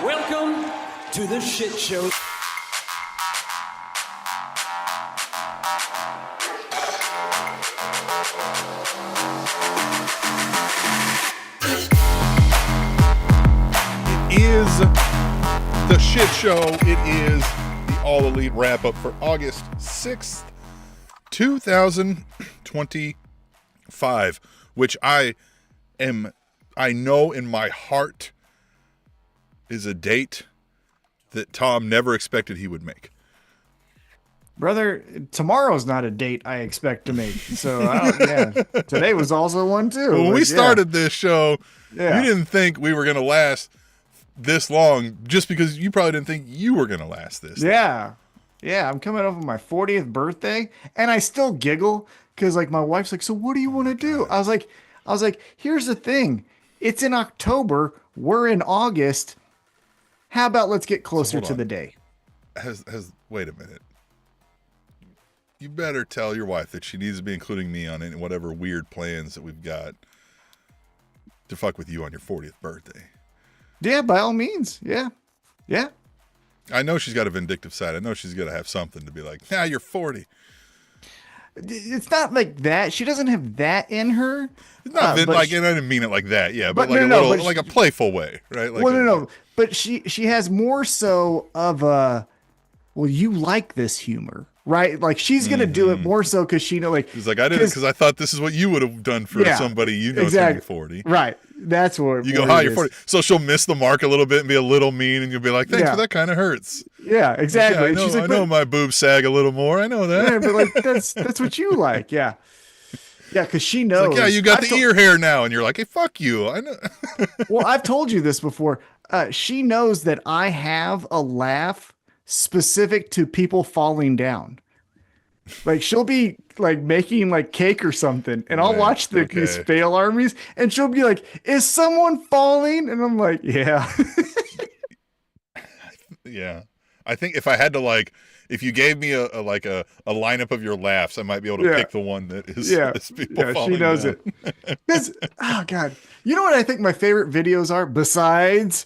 Welcome to the shit show. It is the shit show. It is the All Elite Wrap-Up for August 6th, 2025, which I know in my heart is a date that Tom never expected he would make. Brother, tomorrow's not a date I expect to make. So, today was also one too. When we started this show, you didn't think we were going to last this long just because you probably didn't think you were going to last this. Yeah. Yeah, I'm coming up on my 40th birthday and I still giggle because like my wife's like, so what do you want to do? I was like, here's the thing. It's in October. We're in August. How about let's get closer to the day? Wait a minute. You better tell your wife that she needs to be including me on any whatever weird plans that we've got to fuck with you on your 40th birthday. Yeah, by all means. Yeah. Yeah. I know she's got a vindictive side. I know she's going to have something to be like, you're 40. It's not like that. She doesn't have that in her. It's not and I didn't mean it like that. Yeah, but like like a playful way, right? Like no. But she has more so of a, well, you like this humor, right? Like she's gonna do it more so because she know like. She's like, I did it because I thought this is what you would have done for somebody you know turning 40. Right. That's what you go. Hi, you're 40. So she'll miss the mark a little bit and be a little mean, and you'll be like, thanks, but that kind of hurts. Yeah, exactly. Yeah, I know my boobs sag a little more. I know that. Yeah, but like that's what you like. Yeah. Yeah, because she knows. Like, you got the ear hair now, and you're like, hey, fuck you. I know. Well, I've told you this before. She knows that I have a laugh specific to people falling down. Like she'll be like making like cake or something, and I'll watch these fail armies, and she'll be like, "Is someone falling?" And I'm like, "Yeah." Yeah, I think if I had to if you gave me a lineup of your laughs, I might be able to pick the one that is people falling. She knows down. it. Oh God, you know what I think my favorite videos are besides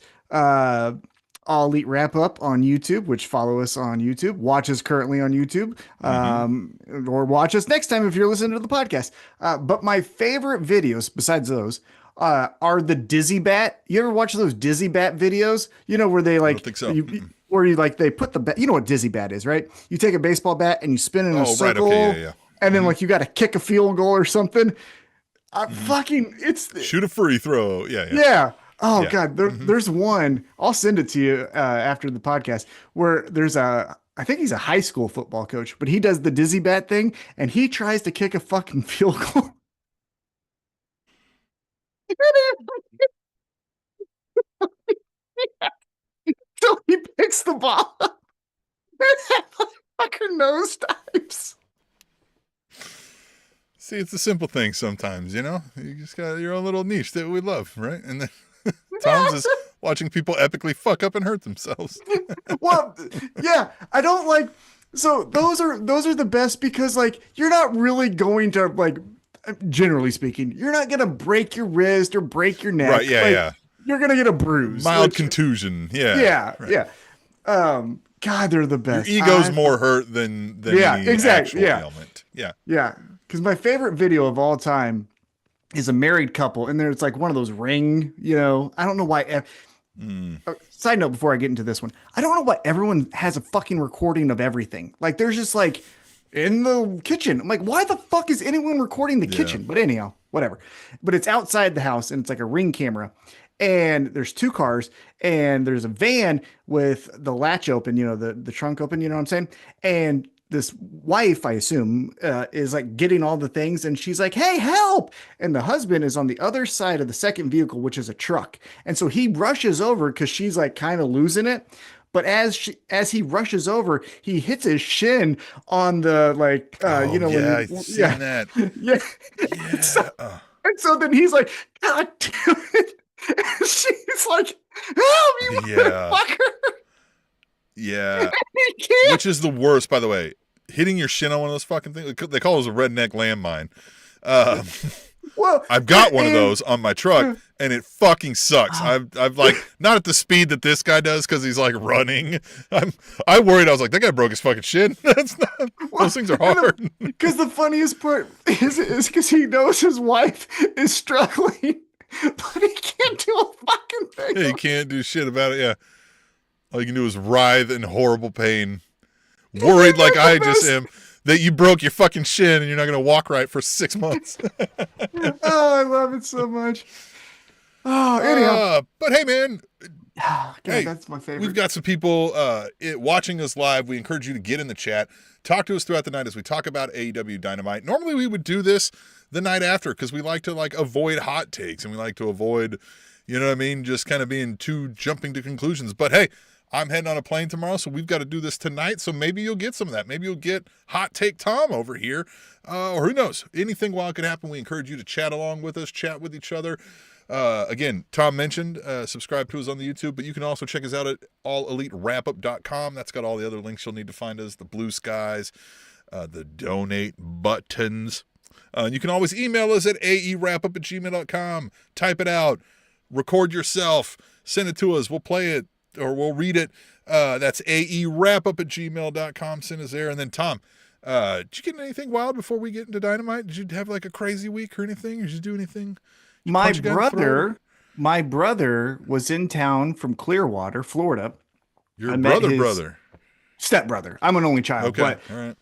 All Elite Wrap-Up on YouTube, which follow us on YouTube, watch us currently on YouTube, or watch us next time if you're listening to the podcast. But my favorite videos besides those are the Dizzy Bat. You ever watch those Dizzy Bat videos? You know, where they like, I don't think so. They put the bat, you know what Dizzy Bat is, right? You take a baseball bat and you spin it in a circle, and then like you got to kick a field goal or something. Shoot a free throw. Yeah. Oh God, there's one. I'll send it to you after the podcast where there's I think he's a high school football coach, but he does the Dizzy Bat thing and he tries to kick a fucking field goal. So he picks the ball up and fucking nose dives. See, it's a simple thing sometimes, you know? You just got your own little niche that we love, right? And then Tom's is watching people epically fuck up and hurt themselves. Well, yeah, I don't like. So those are the best because like you're not really going to like, generally speaking, you're not gonna break your wrist or break your neck. Right? Yeah, like, you're gonna get a bruise, mild contusion. Yeah. Yeah. Right. Yeah. God, they're the best. Your ego's more hurt than any actual ailment. Yeah. Yeah. Because my favorite video of all time is a married couple, and there's like one of those ring, you know, I don't know why. Side note before I get into this one, I don't know why everyone has a fucking recording of everything. Like there's just like in the kitchen. I'm like, why the fuck is anyone recording the kitchen? But anyhow, whatever. But it's outside the house and it's like a ring camera. And there's two cars and there's a van with the latch open, you know, the trunk open, you know what I'm saying? And this wife, I assume, is like getting all the things and she's like, hey, help. And the husband is on the other side of the second vehicle, which is a truck. And so he rushes over because she's like kind of losing it. But as he rushes over, he hits his shin on the like, you know, I've seen that. Yeah. And so then he's like, God damn it. And she's like, help you, motherfucker. Yeah. Which is the worst, by the way. Hitting your shin on one of those fucking things. They call it a redneck landmine. Well, I've got one of and- those on my truck, and it fucking sucks. I've like not at the speed that this guy does because he's like running. I worried. I was like, that guy broke his fucking shin. That's not. Those things are hard. Because the funniest part is because he knows his wife is struggling, but he can't do a fucking thing. Yeah, you can't do shit about it. Yeah, all you can do is writhe in horrible pain, worried like I just am that you broke your fucking shin and you're not gonna walk right for 6 months. Oh, I love it so much. Oh, anyhow. But hey, man. God, Hey, that's my favorite. We've got some people watching us live. We encourage you to get in the chat. Talk to us throughout the night as we talk about AEW Dynamite. Normally we would do this the night after because we like to like avoid hot takes and we like to avoid, you know what I mean, just kind of being too jumping to conclusions. But hey, I'm heading on a plane tomorrow, so we've got to do this tonight. So maybe you'll get some of that. Maybe you'll get Hot Take Tom over here. Or who knows? Anything wild could happen. We encourage you to chat along with us, chat with each other. Again, Tom mentioned subscribe to us on the YouTube, but you can also check us out at allelitewrapup.com. That's got all the other links you'll need to find us, the blue skies, the donate buttons. You can always email us at aewrapup@gmail.com. Type it out, record yourself, send it to us. We'll play it or we'll read it. That's aewrapup@gmail.com. Send us there. And then Tom, did you get anything wild before we get into Dynamite? Did you have like a crazy week or anything? Or did you do anything? My brother was in town from Clearwater, Florida. Your brother. Stepbrother. I'm an only child. Okay. But All right.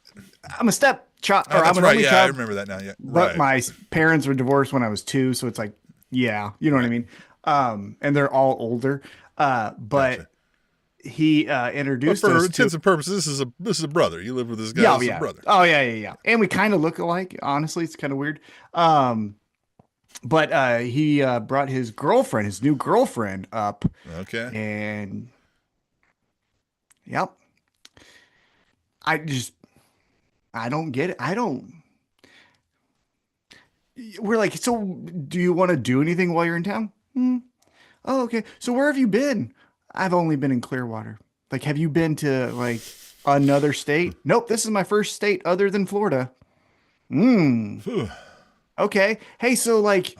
I'm a stepchild. Oh, that's I'm an right. only Yeah, child. I remember that now. Yeah. But Right. my parents were divorced when I was 2, so it's like, yeah, you know what I mean? And they're all older. But Gotcha. he But introduced for us intents to and purposes, this is a brother. You live with this guy. yeah, This is yeah. a brother. Oh yeah. And we kind of look alike, honestly. It's kind of weird. But he brought his new girlfriend up, Okay. and yep. I don't get it. We're like, so do you want to do anything while you're in town? Oh, okay. So where have you been? I've only been in Clearwater. Like, have you been to like another state? Nope. This is my first state other than Florida. Okay. Hey, so like,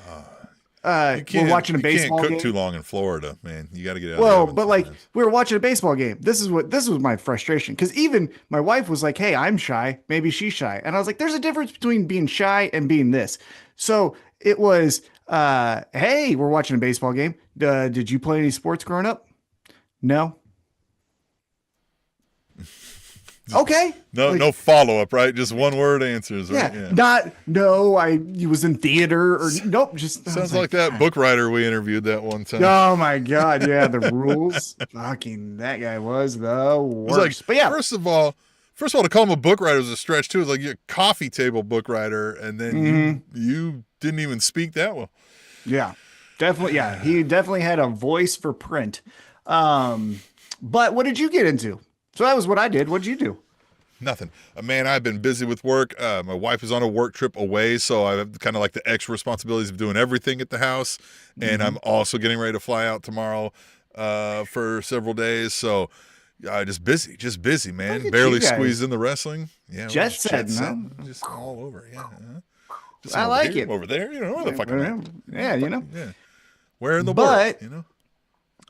we're watching a baseball You can't cook game. too long in Florida, man. You got to get out. Well, of the but oven like sometimes. we were watching a baseball game. This was my frustration because even my wife was like, "Hey, I'm shy. Maybe she's shy," and I was like, "There's a difference between being shy and being this." So it was, "Hey, we're watching a baseball game. Did you play any sports growing up?" No. Okay. No follow up, right? Just one word answers, right? Not no. I was in theater or nope. Just I Sounds was like that book writer we interviewed that one time. Oh my god, yeah, the rules. Fucking that guy was the worst. Like, but yeah, first of all, to call him a book writer is a stretch too. It's like you're a coffee table book writer, and then you didn't even speak that well. yeah, definitely. Yeah, he definitely had a voice for print. But what did you get into? So that was what I did. What did you do? Nothing. Man, I've been busy with work. My wife is on a work trip away, so I have kind of like the extra responsibilities of doing everything at the house. And I'm also getting ready to fly out tomorrow for several days. So just busy, man. Look at Barely you guys. squeezed in the wrestling. Yeah, Jet just setting, huh? just all over. Yeah. Just I over like here, it. over there. You know where the fuck I'm at. Yeah, you know. Yeah. Where in the But- world? You know.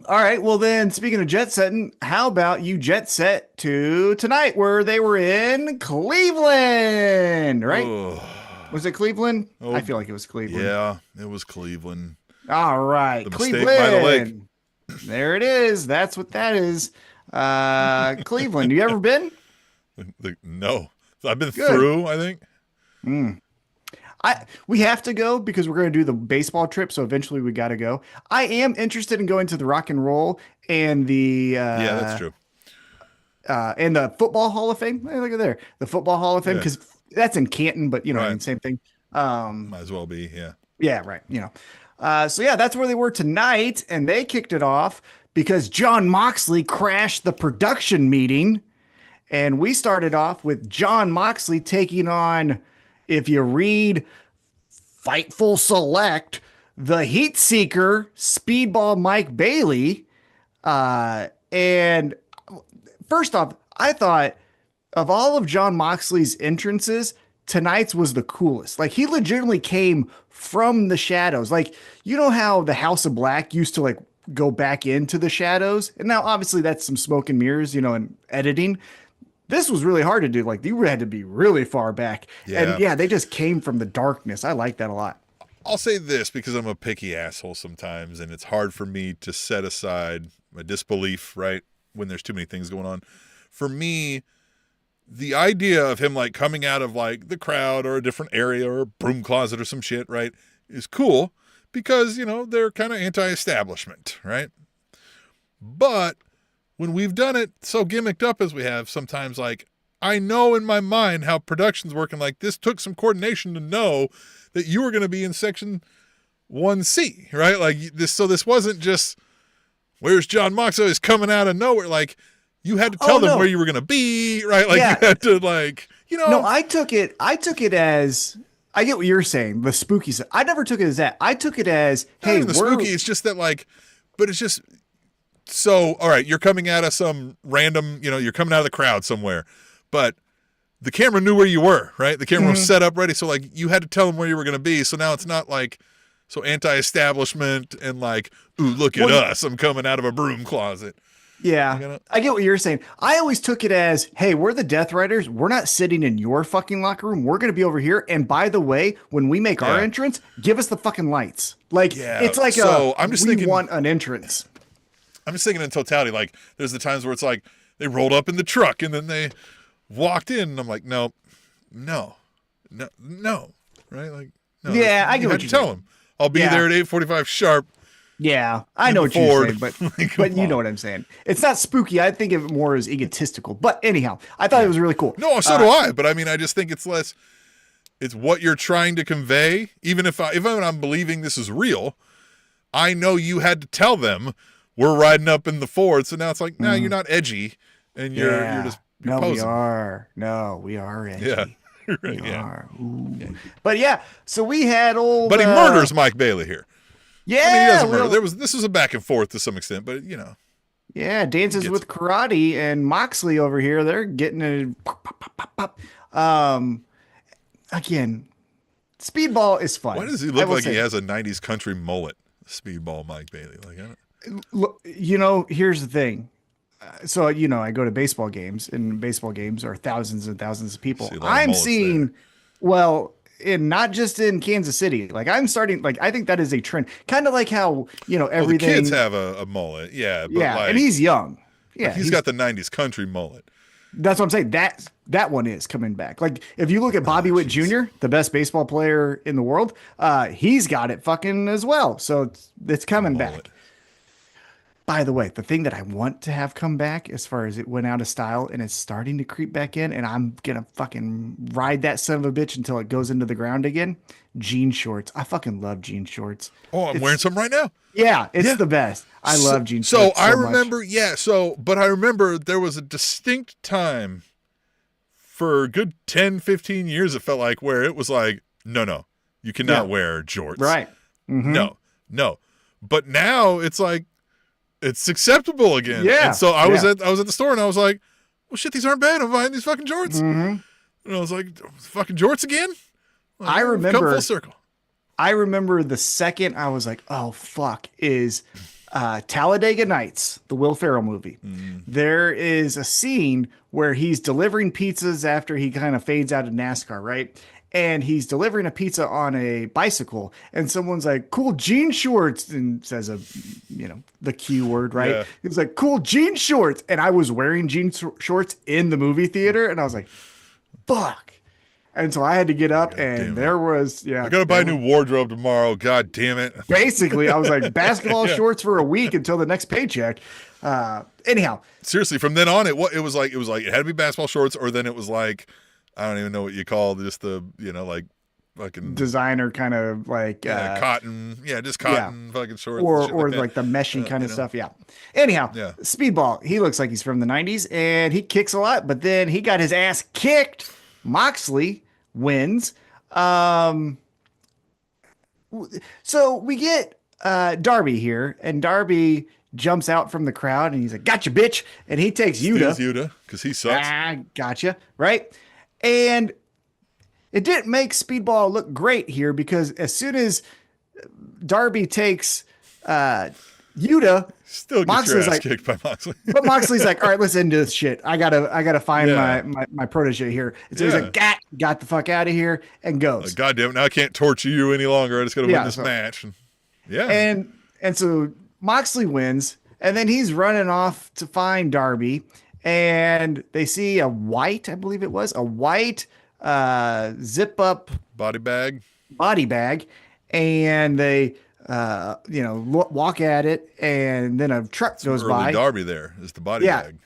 All right. Well, then, speaking of jet setting, how about you jet set to tonight, where they were in Cleveland, right? Ugh. Was it Cleveland? Oh, I feel like it was Cleveland. Yeah, it was Cleveland. All right, The mistake Cleveland. by the lake. There it is. That's what that is. Cleveland. You ever been? No, I've been Good. through. I think. We have to go because we're going to do the baseball trip. So eventually we got to go. I am interested in going to the Rock and Roll and the Yeah, that's true. And the Football Hall of Fame. Hey, look at there, the Football Hall of Fame, Yeah. because that's in Canton, but you know, what I mean, Right. same thing. Might as well be. Yeah. Yeah, right. You know, so yeah, that's where they were tonight, and they kicked it off because John Moxley crashed the production meeting, and we started off with John Moxley taking on, if you read Fightful Select, the Heat Seeker, Speedball Mike Bailey, and first off, I thought of all of John Moxley's entrances, tonight's was the coolest. Like he legitimately came from the shadows. Like you know how the House of Black used to like go back into the shadows, and now obviously that's some smoke and mirrors, you know, and editing. This was really hard to do. Like you had to be really far back, Yeah. and yeah, they just came from the darkness. I like that a lot. I'll say this because I'm a picky asshole sometimes, and it's hard for me to set aside my disbelief, right, when there's too many things going on. For me, the idea of him like coming out of like the crowd or a different area or a broom closet or some shit, right, is cool because, you know, they're kind of anti-establishment, right? But when we've done it so gimmicked up as we have, sometimes like I know in my mind how production's working. Like this took some coordination to know that you were going to be in section 1C, right? Like this, so this wasn't just where's John Moxley is coming out of nowhere. Like you had to tell them where you were going to be, right? Like you had to like, you know. No, I took it as I get what you're saying, the spooky stuff. I never took it as that. I took it as, hey, the spooky. It's just that like, but it's just so. All right, you're coming out of some random, you know, you're coming out of the crowd somewhere, but the camera knew where you were, right? The camera was set up ready, so like you had to tell them where you were going to be. So now it's not like so anti-establishment and like, ooh, look at us, I'm coming out of a broom closet. Yeah, I get what you're saying. I always took it as, hey, we're the Death Riders. We're not sitting in your fucking locker room. We're going to be over here. And by the way, when we make our entrance, give us the fucking lights. Like, it's like I'm just we thinking, want an entrance. I'm just thinking in totality. Like, there's the times where it's like they rolled up in the truck and then they walked in. And I'm like, no, right? Like, no. Yeah, I get what you you tell them. I'll be there at 8:45 sharp. Yeah, I know what you're saying, but you know what I'm saying. It's not spooky. I think of it more as egotistical. But anyhow, I thought it was really cool. No, so do I. But I mean, I just think it's less. It's what you're trying to convey. Even if I'm believing this is real, I know you had to tell them we're riding up in the Ford. So now it's like, no, you're not edgy, and you're just posing. We are. No, we are edgy. Yeah. Right, we are. Yeah. But yeah, so we had old. But he murders Mike Bailey here. Yeah, I mean, he doesn't murder. This was a back and forth to some extent, but you know. Yeah, Dances with Karate and Moxley over here, they're getting a pop. Again, Speedball is fun. Why does he look like he has a 90s country mullet? Speedball Mike Bailey. Look, you know, here's the thing. So, you know, I go to baseball games, and baseball games are thousands and thousands of people. I'm seeing, and not just in Kansas City. Like I'm starting, like I think that is a trend. Kind of like how, you know, everything. The kids have a mullet, yeah. But yeah, and he's young. Yeah, he's got the 90s country mullet. That's what I'm saying. That one is coming back. Like if you look at Bobby Witt Jr., the best baseball player in the world, he's got it fucking as well. So it's coming back. By the way, the thing that I want to have come back as far as it went out of style and it's starting to creep back in, and I'm going to fucking ride that son of a bitch until it goes into the ground again. Jean shorts. I fucking love jean shorts. Oh, I'm wearing some right now. Yeah, it's the best. I love jean shorts. So I remember, but I remember there was a distinct time for a good 10, 15 years, it felt like, where it was like, no, you cannot wear jorts. Right. Mm-hmm. No. But now it's like, it's acceptable again. Yeah. And so I was at the store and I was like, well, shit, these aren't bad. I'm buying these fucking jorts. Mm-hmm. And I was like, fucking jorts again? Like, I remember. Come full circle. I remember the second I was like, oh, fuck, is Talladega Nights, the Will Ferrell movie. Mm. There is a scene where he's delivering pizzas after he kind of fades out of NASCAR, right? And he's delivering a pizza on a bicycle, and someone's like, cool jean shorts, and says the Q word, right? Yeah. He was like, cool jean shorts. And I was wearing jean shorts in the movie theater, and I was like, fuck. And so I had to get up, and there was, I got to buy a new wardrobe tomorrow. God damn it. Basically, I was like, basketball shorts for a week until the next paycheck. Anyhow. Seriously, from then on, it was like, it had to be basketball shorts, or then it was like, I don't even know what you call just the, like fucking designer kind of like cotton. Yeah, just cotton fucking shorts. Or like the meshing kind of stuff. Yeah. Anyhow, Speedball, he looks like he's from the 90s and he kicks a lot, but then he got his ass kicked. Moxley wins. So we get Darby here, and Darby jumps out from the crowd and he's like, gotcha, bitch. And he takes Yuta. Yuta, because he sucks. Gotcha. Right. And it didn't make Speedball look great here because as soon as Darby takes Yuta, Still get your ass kicked by Moxley. but Moxley's like, all right, let's end this shit. I gotta find Yeah. my protege here. And so he's like, got the fuck out of here and goes. Like, God damn it, now I can't torture you any longer. I just gotta win this match. And so Moxley wins, and then he's running off to find Darby, and they see a white, I believe it was, a white zip up body bag, and they walk at it, and then a truck goes by. Darby there is the body bag.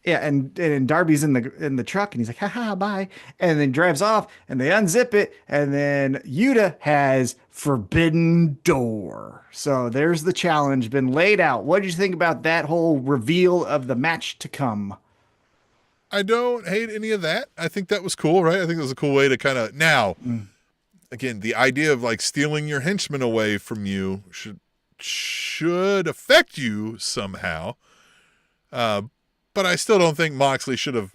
Yeah, and Darby's in the truck, and he's like, ha, bye, and then drives off, and they unzip it, and then Yuta has Forbidden Door. So there's the challenge been laid out. What did you think about that whole reveal of the match to come? I don't hate any of that. I think that was cool, right? I think it was a cool way to kind of again, the idea of like stealing your henchmen away from you should affect you somehow. But I still don't think Moxley should have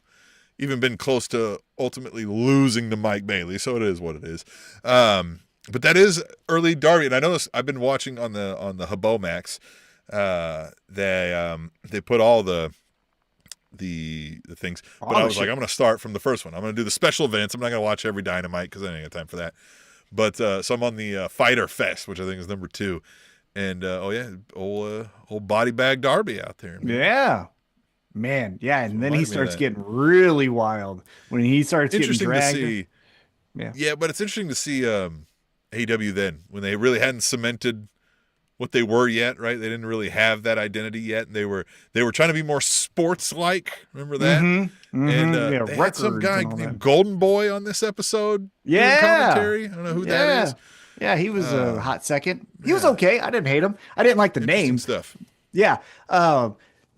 even been close to ultimately losing to Mike Bailey. So it is what it is. But that is early Darby, and I noticed I've been watching on the Habo Max. They put all the things, but I was like, I'm going to start from the first one. I'm going to do the special events. I'm not going to watch every Dynamite because I ain't got time for that. But so I'm on the Fighter Fest, which I think is number 2, and old body bag Darby out there. Man. Yeah. Man, yeah, and then he starts getting really wild when he starts getting dragged. To see, yeah, but it's interesting to see AEW then when they really hadn't cemented what they were yet, right? They didn't really have that identity yet, and they were trying to be more sports-like. Remember that? And they had some guy named Golden Boy on this episode. Yeah, commentary. I don't know who that is. Yeah, he was a hot second. He was okay. I didn't hate him. I didn't like the name stuff. Yeah.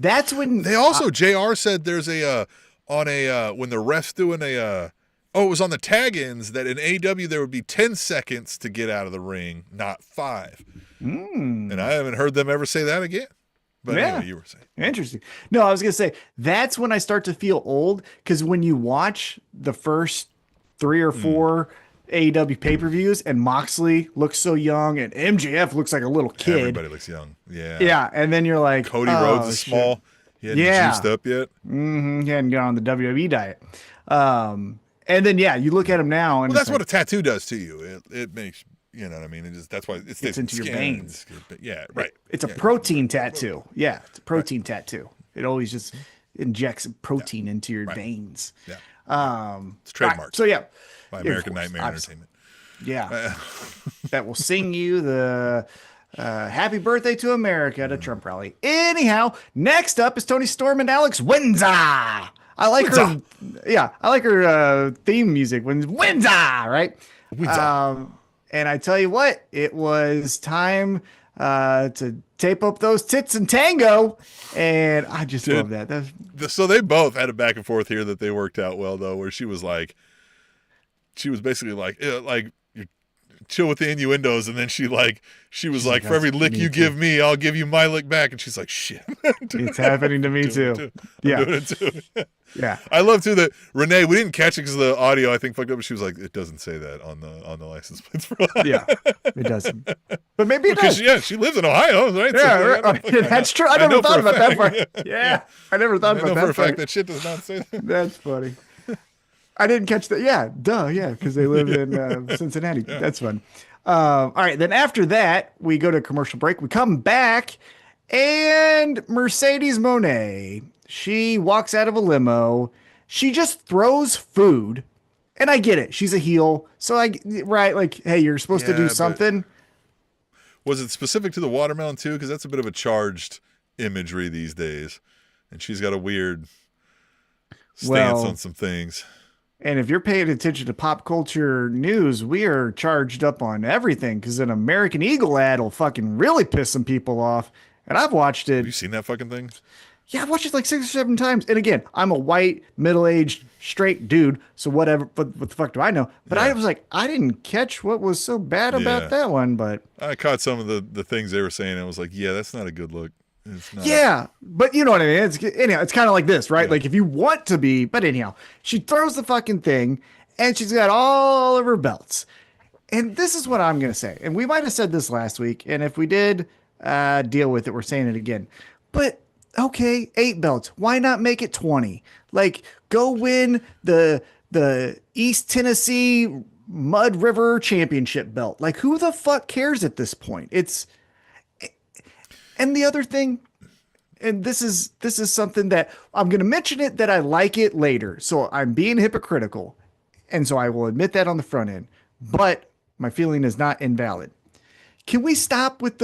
That's when they also JR said there's when the ref's doing it was on the tag-ins that in AEW there would be 10 seconds to get out of the ring, not 5. And I haven't heard them ever say that again. But anyway, you were saying. Interesting. No, I was going to say that's when I start to feel old, because when you watch the first 3 or 4 AEW pay-per-views and Moxley looks so young and MJF looks like a little kid. Everybody looks young. Yeah. Yeah. And then you're like, Cody Rhodes is small. He hadn't juiced up yet. He hadn't gone on the WWE diet. And then, you look at him now. And that's what a tattoo does to you. It makes, you know what I mean? That's why it stays into your veins. Yeah, right. It's a protein tattoo. Yeah. It's a protein tattoo. It always just injects protein into your veins. Yeah. It's trademarked. Right. So, by American Nightmare Entertainment. Yeah. That will sing you the happy birthday to America at a Trump rally. Anyhow, next up is Tony Storm and Alex Windsor. I like her. Yeah. I like her theme music. Windsor, right? And I tell you what, it was time to tape up those tits and tango. And I just love that. So they both had a back and forth here that they worked out well, though, where she was basically like you chill with the innuendos, and then she was like, for every lick you give me, I'll give you my lick back, and she's like, shit, it's happening to me too. I'm doing it too. Yeah, I love too that Renee. We didn't catch it because the audio I think fucked up. But she was like, it doesn't say that on the license plates for that. Yeah, it doesn't. But maybe it does. Yeah, she lives in Ohio, right? Yeah, so, that's true. I never thought about that part. Yeah, I never thought about that. For a fact that shit does not say that. That's funny. I didn't catch that. Yeah, because they live in Cincinnati. Yeah. That's fun. All right, then after that, we go to a commercial break. We come back, and Mercedes Moné, she walks out of a limo. She just throws food, and I get it. She's a heel, so hey, you're supposed to do something. Was it specific to the watermelon too? Because that's a bit of a charged imagery these days, and she's got a weird stance on some things. And if you're paying attention to pop culture news, we are charged up on everything, because an American Eagle ad will fucking really piss some people off. And I've watched it. Have you seen that fucking thing? Yeah, I've watched it like 6 or 7 times. And again, I'm a white, middle-aged, straight dude, so whatever. What the fuck do I know? But I was like, I didn't catch what was so bad about that one. But I caught some of the things they were saying. And I was like, yeah, that's not a good look. It's not. Yeah, but you know what I mean? It's kind of like this, right? Yeah. Like if you want to be, but anyhow, she throws the fucking thing, and she's got all of her belts. And this is what I'm going to say. And we might have said this last week. And if we did deal with it, we're saying it again. But okay, 8 belts. Why not make it 20? Like, go win the East Tennessee Mud River Championship belt. Like, who the fuck cares at this point? And the other thing, and this is something that I'm going to mention it that I like it later. So I'm being hypocritical. And so I will admit that on the front end. But my feeling is not invalid. Can we stop with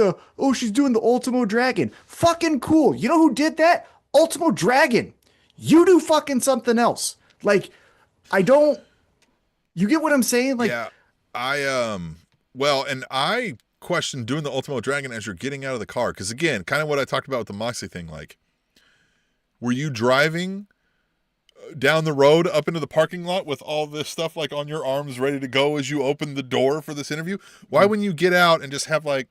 she's doing the Ultimo Dragon? Fucking cool. You know who did that? Ultimo Dragon. You do fucking something else. Like, you get what I'm saying? Like, yeah, and I question doing the Ultimo Dragon as you're getting out of the car. Because again, kind of what I talked about with the Moxley thing, like, were you driving down the road up into the parking lot with all this stuff like on your arms ready to go as you open the door for this interview? Why wouldn't you get out and just have like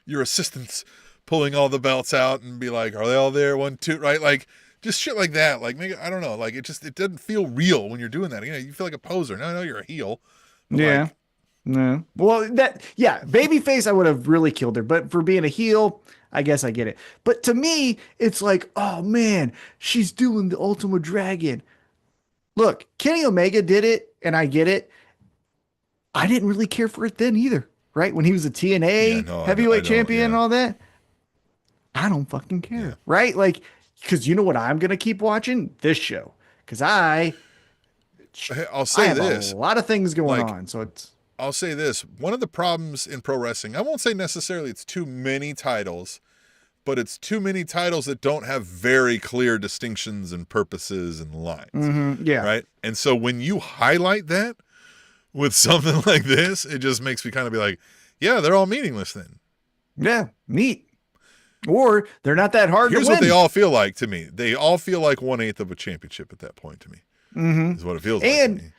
your assistants pulling all the belts out and be like, are they all there? 1, 2, right? Like, just shit like that. Like, maybe, I don't know. Like, it doesn't feel real when you're doing that. You know, you feel like a poser. Now I know you're a heel. Yeah. Like, no. Well, babyface, I would have really killed her. But for being a heel, I guess I get it. But to me, it's like, oh man, she's doing the Ultimo Dragon. Look, Kenny Omega did it, and I get it. I didn't really care for it then either, right? When he was a TNA heavyweight champion and all that. I don't fucking care, right? Like, because you know what I'm going to keep watching? This show. Because I'll say have this. a lot of things going on, so it's... I'll say this. One of the problems in pro wrestling, I won't say necessarily it's too many titles, but it's too many titles that don't have very clear distinctions and purposes and lines. Mm-hmm, yeah. Right? And so when you highlight that with something like this, it just makes me kind of be like, yeah, they're all meaningless then. Yeah, neat. Or they're not that hard Here's to win. what they all feel like to me. They all feel like 1/8 of a championship at that point to me. Mm-hmm. Is what it feels like to me.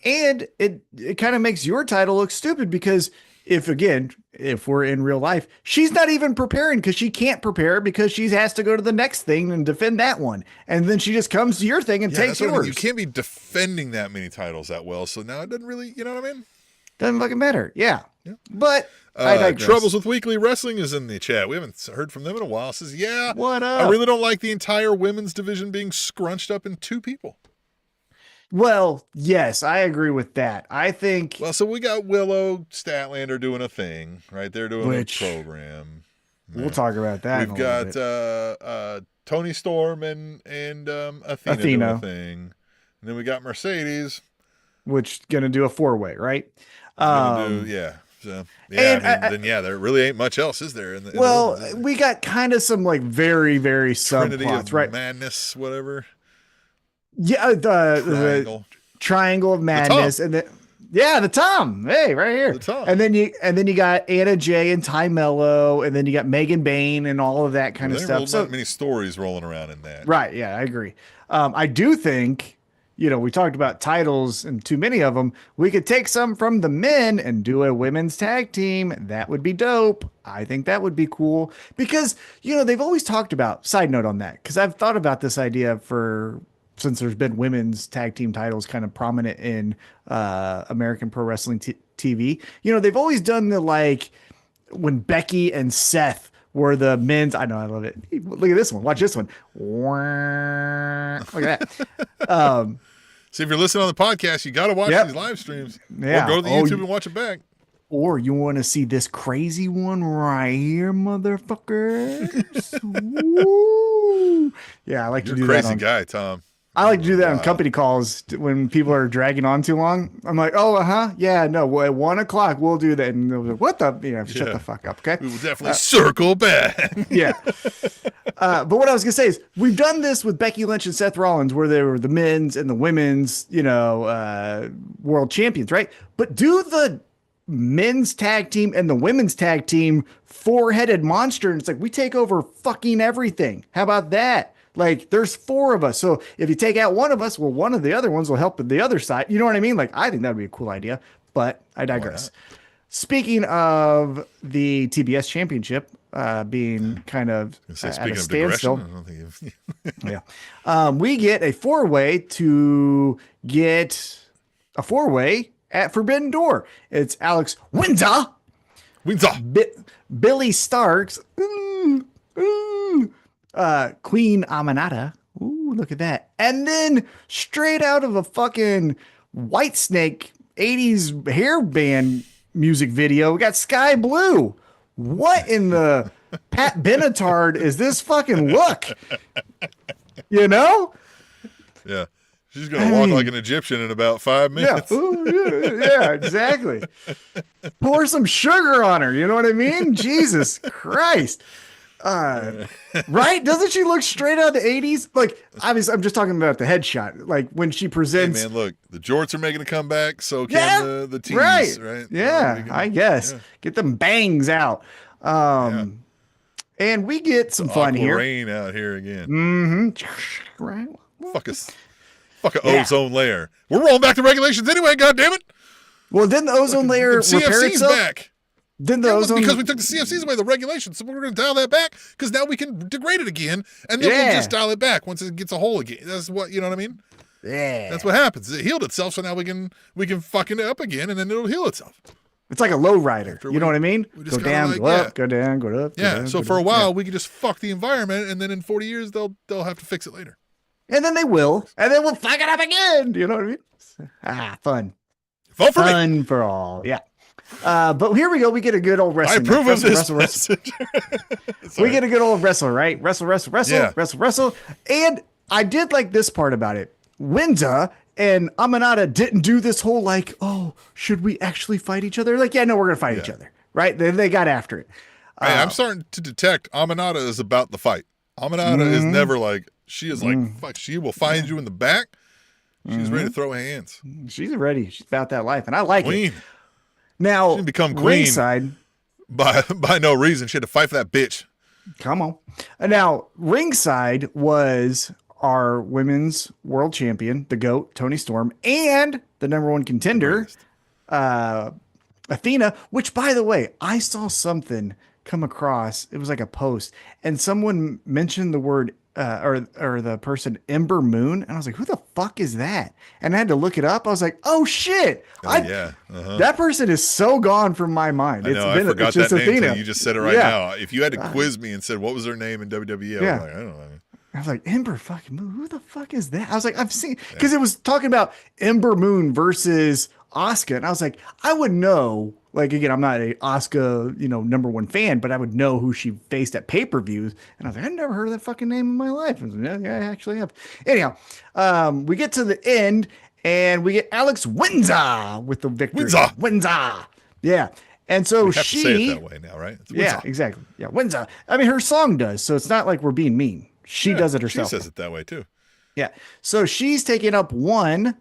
And it kind of makes your title look stupid because if we're in real life, she's not even preparing because she can't prepare because she has to go to the next thing and defend that one. And then she just comes to your thing and takes yours. I mean. You can't be defending that many titles that well. So now it doesn't really, you know what I mean? Doesn't fucking matter. Yeah. But I digress. Troubles with Weekly Wrestling is in the chat. We haven't heard from them in a while. Says, yeah, what up? I really don't like the entire women's division being scrunched up in 2 people. Well, yes, I agree with that. I think. Well, so we got Willow Statlander doing a thing, right? They're doing a program. We'll talk about that. We've got Tony Storm and Athena doing a thing, and then we got Mercedes, which gonna do a 4-way, right? So there really ain't much else, is there? We got kind of some like very, very subplots, right? Madness, whatever. Yeah, the Triangle of Madness, and the Tom. Hey, right here. The Tom. And then you got Anna Jay and Ty Mello, and then you got Megan Bain and all of that kind of stuff. So not many stories rolling around in that. Right? Yeah, I agree. I do think, we talked about titles and too many of them. We could take some from the men and do a women's tag team. That would be dope. I think that would be cool because, they've always talked about, side note on that, because I've thought about this idea since there's been women's tag team titles kind of prominent in American Pro Wrestling TV. They've always done when Becky and Seth were the men's. I know, I love it. Look at this one. Watch this one. Look at that. See, if you're listening on the podcast, you got to watch these live streams. Yeah. Or go to the YouTube and watch it back. Or you want to see this crazy one right here, motherfuckers. Woo. Yeah, I like to do that. You're a crazy guy, Tom. I like to do that on company calls when people are dragging on too long. I'm like, yeah, no, at 1 o'clock we'll do that. And they'll be like, what the, shut the fuck up, okay? We will definitely circle back. Yeah. But what I was gonna say is we've done this with Becky Lynch and Seth Rollins, where they were the men's and the women's, world champions, right? But do the men's tag team and the women's tag team 4-headed monster, and it's like we take over fucking everything. How about that? Like, there's 4 of us. So if you take out one of us, well, one of the other ones will help with the other side. You know what I mean? Like, I think that'd be a cool idea, but I digress. Speaking of the TBS championship being kind of at a standstill. We get a 4-way to get a 4-way at Forbidden Door. It's Alex Windsor, Windsor. Billy Starks, Queen Aminata. Ooh, look at that. And then straight out of a fucking Whitesnake 80s hair band music video, we got Sky Blue. What in the Pat Benatar is this fucking look? You know? Yeah. She's going to walk like an Egyptian in about 5 minutes. Yeah. Ooh, yeah, exactly. Pour some sugar on her. You know what I mean? Jesus Christ. Right? Doesn't she look straight out of the 80s? Like, obviously, I'm just talking about the headshot. Like, when she presents. Hey, man, look, the jorts are making a comeback, so can the tees, right? Yeah, I guess. Yeah. Get them bangs out. And we get some fun here. Rain out here again. Mm-hmm. Right. Fucking ozone layer. We're rolling back to regulations anyway, goddammit. Well, didn't the ozone layer repair CFC's itself? back. Didn't the ozone... Because we took the CFCs away, the regulations, so we're going to dial that back because now we can degrade it again, and then we'll just dial it back once it gets a hole again. That's what, you know what I mean? Yeah. That's what happens. It healed itself, so now we can fucking it up again, and then it'll heal itself. It's like a low rider. You know what I mean? Go down, go up, go down, go up. Yeah. So for a while, we can just fuck the environment, and then in 40 years, they'll have to fix it later. And then they will, and then we'll fuck it up again. You know what I mean? Fun. Vote for fun for all. Yeah. But here we go. We get a good old wrestling. I approve of this message. We get a good old wrestle, right? Wrestle, Yeah. wrestle. And I did like this part about it. Windsor and Aminata didn't do this whole like, oh, should we actually fight each other? Like, yeah, no, we're going to fight each other. Right? They got after it. Hey, I'm starting to detect Aminata is about the fight. Aminata is never like, she is like, fuck, she will find you in the back. She's ready to throw hands. She's ready. She's about that life. And I like Queen. it. Now, she didn't become queen ringside, by no reason. She had to fight for that bitch. Come on. Now, ringside was our women's world champion, the GOAT, Toni Storm, and the number one contender, Athena, which, by the way, I saw something come across. It was like a post, and someone mentioned the word or the person Ember Moon, and I was like, who the fuck is that? And I had to look it up. I was like, oh shit. That person is so gone from my mind. I know, I forgot that name Athena. You just said it right now. If you had to quiz me and said, what was her name in WWE? I was like, I don't know. I was like, Ember fucking Moon. Who the fuck is that? I was like, I've seen, because it was talking about Ember Moon versus Asuka. And I was like, I would know, like, again, I'm not a Asuka, number one fan, but I would know who she faced at pay-per-views. And I was like, I've never heard of that fucking name in my life. I was like, yeah, I actually have. Anyhow, we get to the end and we get Alex Windsor with the victory. Windsor. Yeah. And so we have to say it that way now, right? Yeah, exactly. Yeah, Windsor. I mean, her song does, so it's not like we're being mean. She does it herself. She says it that way too. Yeah. So she's taking up one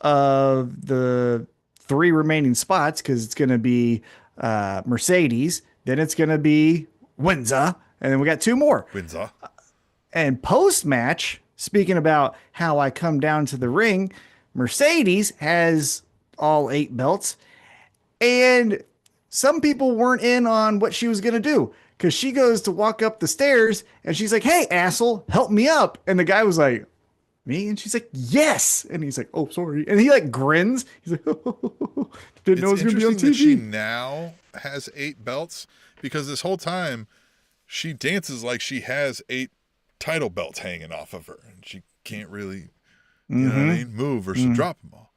of the 3 remaining spots because it's going to be Mercedes, then it's going to be Windsor, and then we got 2 more. Windsor. And post-match, speaking about how I come down to the ring, Mercedes has all 8 belts, and some people weren't in on what she was going to do. Because she goes to walk up the stairs and she's like, hey, asshole, help me up. And the guy was like, me? And she's like, yes. And he's like, oh, sorry. And he like grins. He's like, oh, didn't know it was going to be on TV. That she now has 8 belts because this whole time she dances like she has 8 title belts hanging off of her. And she can't really, you know what I mean, move or drop them all.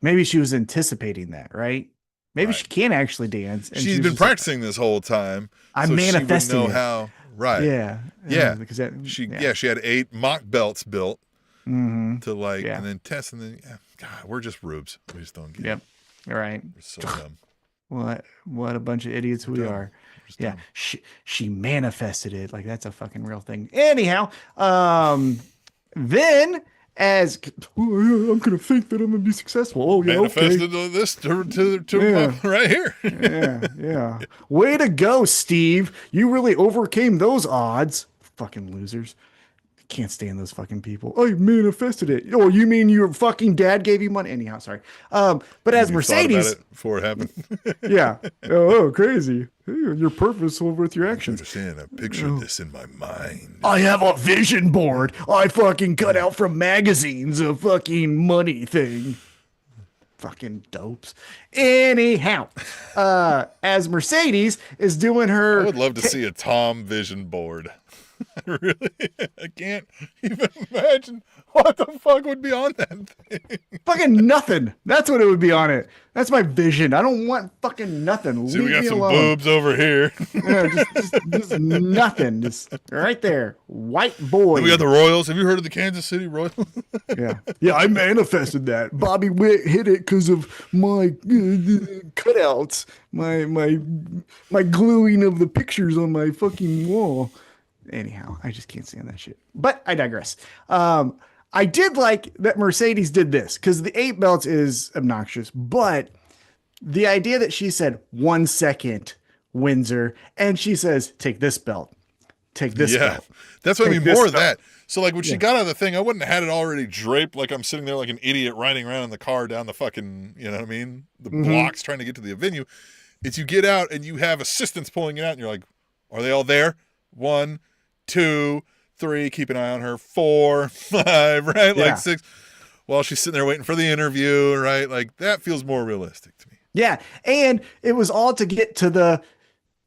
Maybe she was anticipating that, right? Maybe she can't actually dance. And she's been practicing this whole time. I'm manifesting she would know how. Right. Yeah. Because she had 8 mock belts built to like, and then test, and then God, we're just rubes. We just don't get it. All right. We're so dumb. What a bunch of idiots we are. Yeah. She manifested it. Like that's a fucking real thing. Anyhow, then. As I'm gonna think that I'm gonna be successful. Oh yeah, manifested this to right here. yeah. Way to go, Steve! You really overcame those odds. Fucking losers. Can't stand those fucking people. Oh, you manifested it. Oh, you mean your fucking dad gave you money? Anyhow, sorry. But as Mercedes, thought about it before it happened. Yeah. Oh, crazy. You're purposeful with your actions. I understand. I pictured this in my mind. I have a vision board. I fucking cut out from magazines a fucking money thing. fucking dopes. Anyhow, as Mercedes is doing her, I would love to see a Tom Vision board. Really, I can't even imagine what the fuck would be on that thing. fucking nothing. That's what it would be on it. That's my vision. I don't want fucking nothing. See, Leave we got me some alone. boobs over here. Yeah, just nothing. Just right there. White boy. Then we got the Royals. Have you heard of the Kansas City Royals? Yeah, I manifested that. Bobby Witt hit it because of my cutouts, my gluing of the pictures on my fucking wall. Anyhow, I just can't stand that shit. But I digress. I did like that Mercedes did this because the 8 belts is obnoxious, but the idea that she said 1 second, Windsor, and she says, take this belt. Take this belt. That's what I Take mean. this More of belt. that. So, like, when she got out of the thing, I wouldn't have had it already draped like I'm sitting there like an idiot riding around in the car down the fucking, you know what I mean? The blocks trying to get to the venue. It's you get out and you have assistants pulling it out and you're like, are they all there? 1, 2, 3, keep an eye on her. 4, 5, right? Yeah. Like 6. While she's sitting there waiting for the interview, right? Like, that feels more realistic to me. Yeah. And it was all to get to the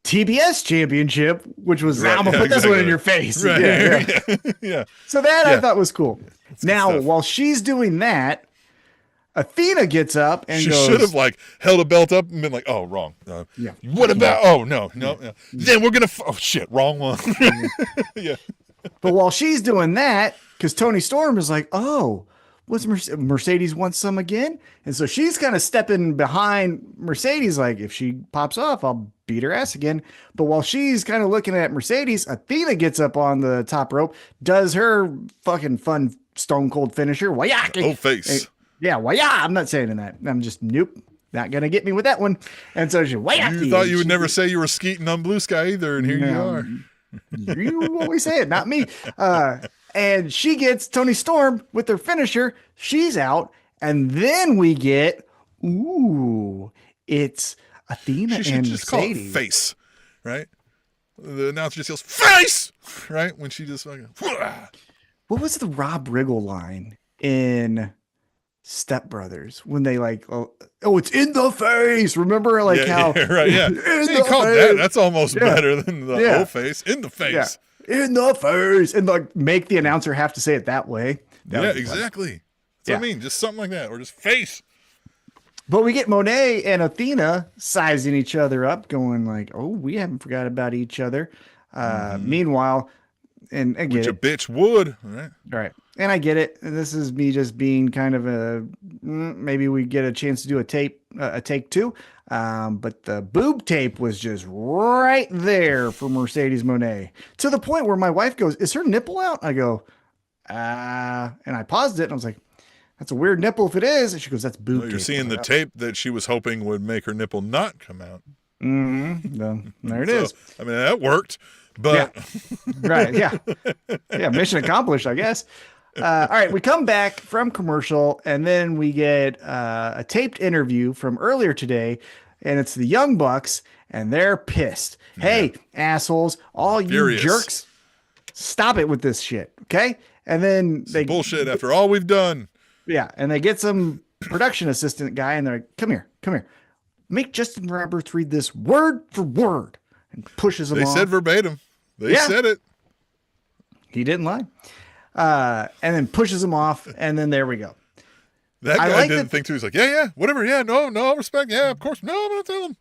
TBS championship, which was, I'm going to put this one in your face. Right. Yeah. Yeah. So that I thought was cool. Now, stuff. while she's doing that, Athena gets up and She goes, should have like held a belt up and been like, "Oh, wrong. Yeah. What about? Oh, no. Then we're gonna. Oh shit, wrong one." Yeah. but while she's doing that, because Tony Storm is like, oh, what's Mercedes wants some again? And so she's kind of stepping behind Mercedes, like, if she pops off, I'll beat her ass again. But while she's kind of looking at Mercedes, Athena gets up on the top rope, does her fucking fun Stone Cold finisher. Whack! Oh, face. Yeah, waya! I'm not saying that. I'm just, nope, not going to get me with that one. And so she, waya! You thought you would never say you were skeeting on Blue Sky either, and here you are. You always say it, not me. And she gets Tony Storm with her finisher. She's out. And then we get, it's Athena She should and just call it Mercedes. face, right? The announcer just yells face, right? When she just fucking. What was the Rob Riggle line in Step Brothers when they like, oh, it's in the face. Remember, like how right? Yeah, in you the called face. that. That's almost better than the Yeah. face in the face. Yeah. In the face, and like make the announcer have to say it that way. That Yeah, would be fun. exactly. That's what I mean. Just something like that, or just face. But we get Monet and Athena sizing each other up, going like, "Oh, we haven't forgot about each other." Meanwhile, and I get Which a it, bitch would, right? right? And I get it. And this is me just being kind of a maybe we get a chance to do a take 2. But the boob tape was just right there for Mercedes Monet to the point where my wife goes, "Is her nipple out?" I go, and I paused it and I was like, "That's a weird nipple if it is." And she goes, "That's boob tape." You're seeing the tape that she was hoping would make her nipple not come out. There it is. I mean, that worked, but Right. Yeah. Yeah. Mission accomplished, I guess. All right. We come back from commercial and then we get a taped interview from earlier today, and it's the Young Bucks, and they're pissed. Hey, assholes, all you Furious. jerks, stop it with this shit. Okay. And then they bullshit after all we've done. Yeah. And they get some production assistant guy and they're like, come here. Make Justin Roberts read this word for word, and pushes him They off. said verbatim. They said it. He didn't lie. And then pushes him off, and then there we go. That guy like didn't think too. He's like, yeah, whatever. Yeah, no, respect. Yeah, of course. No, I'm going to tell him.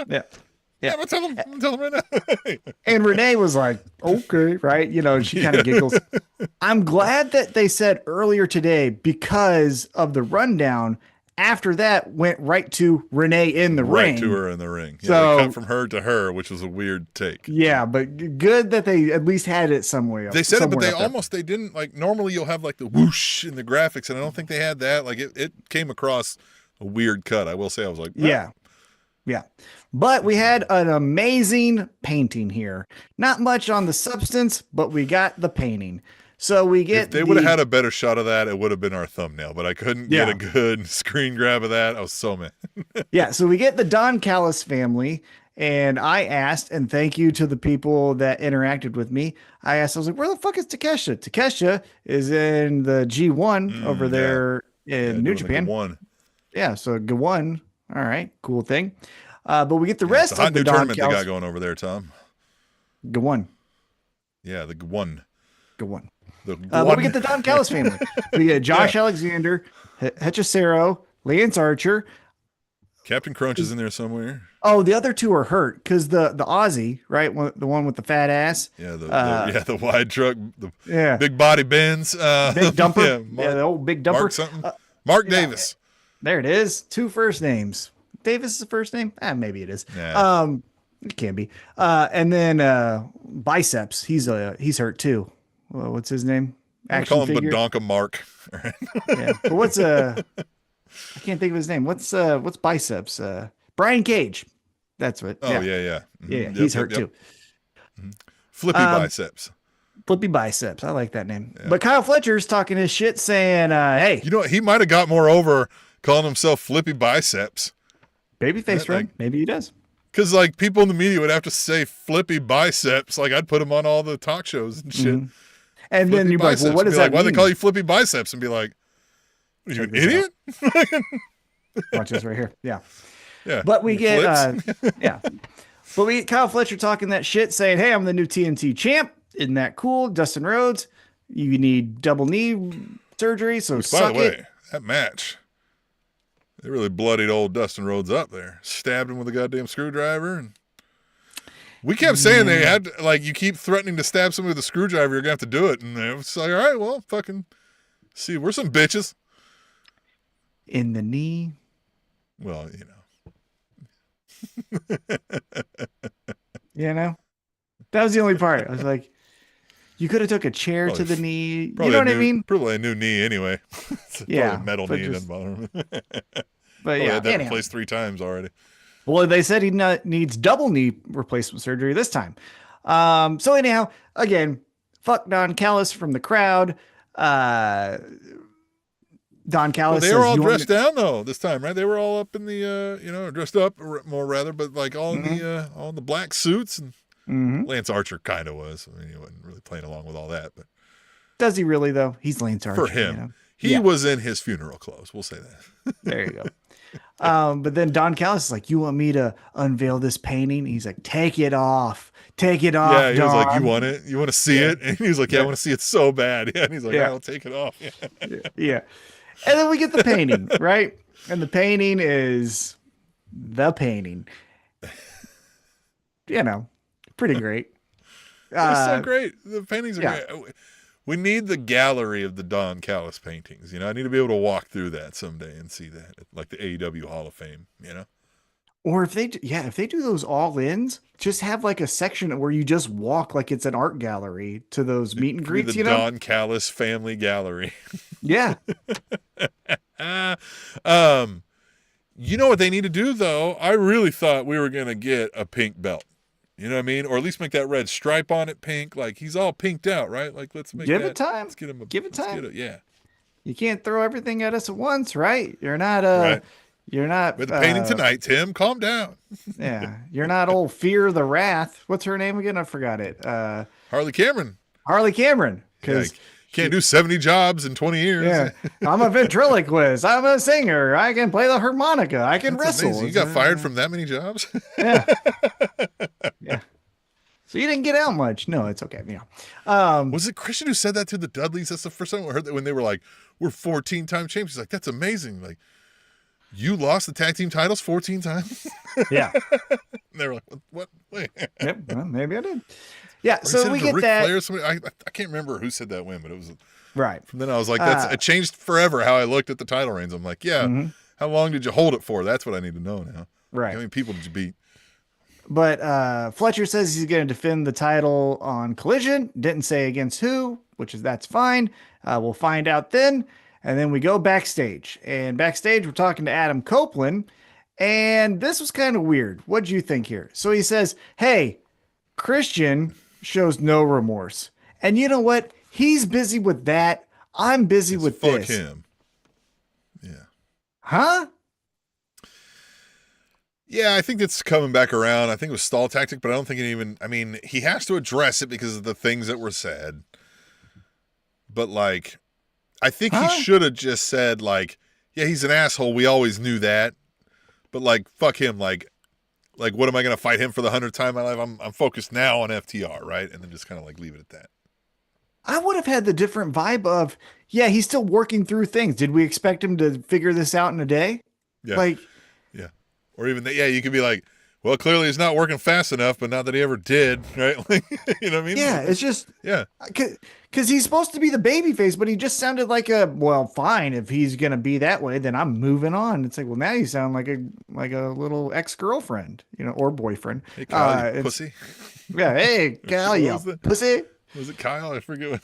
Yeah. I'm going to tell him. I'm going to tell him right now. And Renee was like, okay, right? You know, she kind of giggles. I'm glad that they said earlier today, because of the rundown, after that went right to Renee in the ring. Right to her in the ring. Yeah, So- they cut from her to her, which was a weird take. Yeah, but good that they at least had it somewhere. They said it, but somewhere up there. they didn't, like, normally you'll have, like, the whoosh in the graphics, and I don't think they had that. Like, it came across a weird cut. I will say, I was like, Yeah. But we had an amazing painting here. Not much on the substance, but we got the painting. So we get If they would have had a better shot of that, it would have been our thumbnail, but I couldn't get a good screen grab of that. I was so mad. Yeah, so we get the Don Callis family, and I asked, and thank you to the people that interacted with me. I was like, where the fuck is Takesha? Takesha is in the G1 over there in New doing like a Japan. one. Yeah, so G1. All right, cool thing. But we get the Yeah, it's a rest hot of the new Don tournament they got Callis. going over there, Tom. G1. Yeah, the one. G1. The But we one. get the Don Callis family. We get Yeah. Josh Alexander, Hechicero, Lance Archer. Captain Crunch is in there somewhere. Oh, the other two are hurt because the Aussie, right? The one with the fat ass. Yeah, the wide truck, the Yeah. big body Benz. Big dumper. Yeah, Yeah, the old big dumper. Mark something. Mark yeah. Davis. There it is. Two first names. Davis is the first name? Maybe it is. Yeah. It can be. And then Biceps. He's hurt too. Well, what's his name? I call him Badonka Mark. Yeah. But what's I can't think of his name. What's Biceps? Brian Cage. That's what. Oh yeah. Mm-hmm. Yeah, he's hurt too. Mm-hmm. Flippy Biceps. Flippy Biceps. I like that name. Yeah. But Kyle Fletcher's talking his shit saying, hey. You know what? He might have got more over calling himself Flippy Biceps. Babyface, right? Maybe he does. Because, like, people in the media would have to say Flippy Biceps. Like, I'd put him on all the talk shows and shit. Mm-hmm. And then you're like, well, what does that mean? Why do they call you Flippy Biceps? And be like, what are you, an idiot? Watch this right here. Yeah. Yeah. But we get, yeah. But we get Kyle Fletcher talking that shit saying, hey, I'm the new TNT champ. Isn't that cool? Dustin Rhodes, you need double knee surgery. So suck it. By the way, that match, they really bloodied old Dustin Rhodes up there. Stabbed him with a goddamn screwdriver. And we kept saying they had, like, you keep threatening to stab somebody with a screwdriver, you're going to have to do it. And it was like, all right, well, fucking see, we're some bitches. In the knee. Well, you know. You know? That was the only part. I was like, you could have took a chair to the knee. You know what I mean? Probably a new knee anyway. Yeah. A metal knee doesn't bother him. But yeah. Had that replaced 3 times already. Well, they said he needs double knee replacement surgery this time. So anyhow, again, fuck Don Callis from the crowd. Don Callis. Well, they were all dressed down though this time, right? They were all up in the, dressed up more rather, but like all in the black suits. And Lance Archer kind of was. I mean, he wasn't really playing along with all that, but does he really though? He's Lance Archer for him. He was in his funeral clothes. We'll say that. There you go. But then Don Callis is like, you want me to unveil this painting? He's like, take it off. Take it off. Yeah, he was Don. like, you want it? You want to see it? And he was like, yeah, I want to see it so bad. Yeah, and he's like, I'll take it off. Yeah. And then we get the painting, right? And the painting is the painting. You know, pretty great. It's so great. The paintings are great. We need the gallery of the Don Callis paintings. I need to be able to walk through that someday and see that, like the AEW Hall of Fame. Or if they do those all-ins, just have like a section where you just walk like it's an art gallery to those meet and greets. The Don Callis Family Gallery. Yeah. You know what they need to do though? I really thought we were gonna get a pink belt. You know what I mean? Or at least make that red stripe on it pink. Like he's all pinked out, right? Like let's give it time. Let's get him give it time. Yeah. You can't throw everything at us at once, right? You're not You're not with the painting tonight, Tim. Calm down. Yeah, you're not old Fear the Wrath. What's her name again? I forgot it. Harley Cameron. Harley Cameron. Because can't do 70 jobs in 20 years. Yeah, I'm a ventriloquist. I'm a singer. I can play the harmonica. I can That's wrestle. Amazing. You got fired from that many jobs? Yeah. Yeah. So you didn't get out much. No, it's okay. Was it Christian who said that to the Dudleys? That's the first time I heard that when they were like, we're 14-time champions. He's like, that's amazing. Like, you lost the tag team titles 14 times? Yeah. And they were like, what? Wait. Yep. Well, maybe I did. Yeah. Or so we get Ric that. Flair, I can't remember who said that when, but it was right. From then I was like, it changed forever how I looked at the title reigns. I'm like, how long did you hold it for? That's what I need to know now. Right. How many people did you beat? But Fletcher says he's going to defend the title on Collision. Didn't say against who, that's fine. We'll find out then. And then we go backstage. And backstage, we're talking to Adam Copeland. And this was kind of weird. What do you think here? So he says, hey, Christian shows no remorse. And you know what? He's busy with that. I'm busy with fuck this. Him. Yeah. Huh? Yeah, I think it's coming back around. I think it was stall tactic, but I don't think he has to address it because of the things that were said. But like, I think he should have just said like, yeah, he's an asshole. We always knew that. But like, fuck him. Like what am I going to fight him for the 100th time in my life? I'm focused now on FTR, right? And then just kind of like leave it at that. I would have had the different vibe of, yeah, he's still working through things. Did we expect him to figure this out in a day? Yeah. Like, yeah. Or even that, yeah, you could be like, well, clearly he's not working fast enough, but not that he ever did, right? Like, you know what I mean? yeah, it's just, yeah. Because he's supposed to be the baby face, but he just sounded like well, fine. If he's going to be that way, then I'm moving on. It's like, well, now you sound like a little ex-girlfriend, or boyfriend. Hey, Kyle, you pussy. Yeah. Hey, Kyle, you pussy. Was it Kyle? I forget what.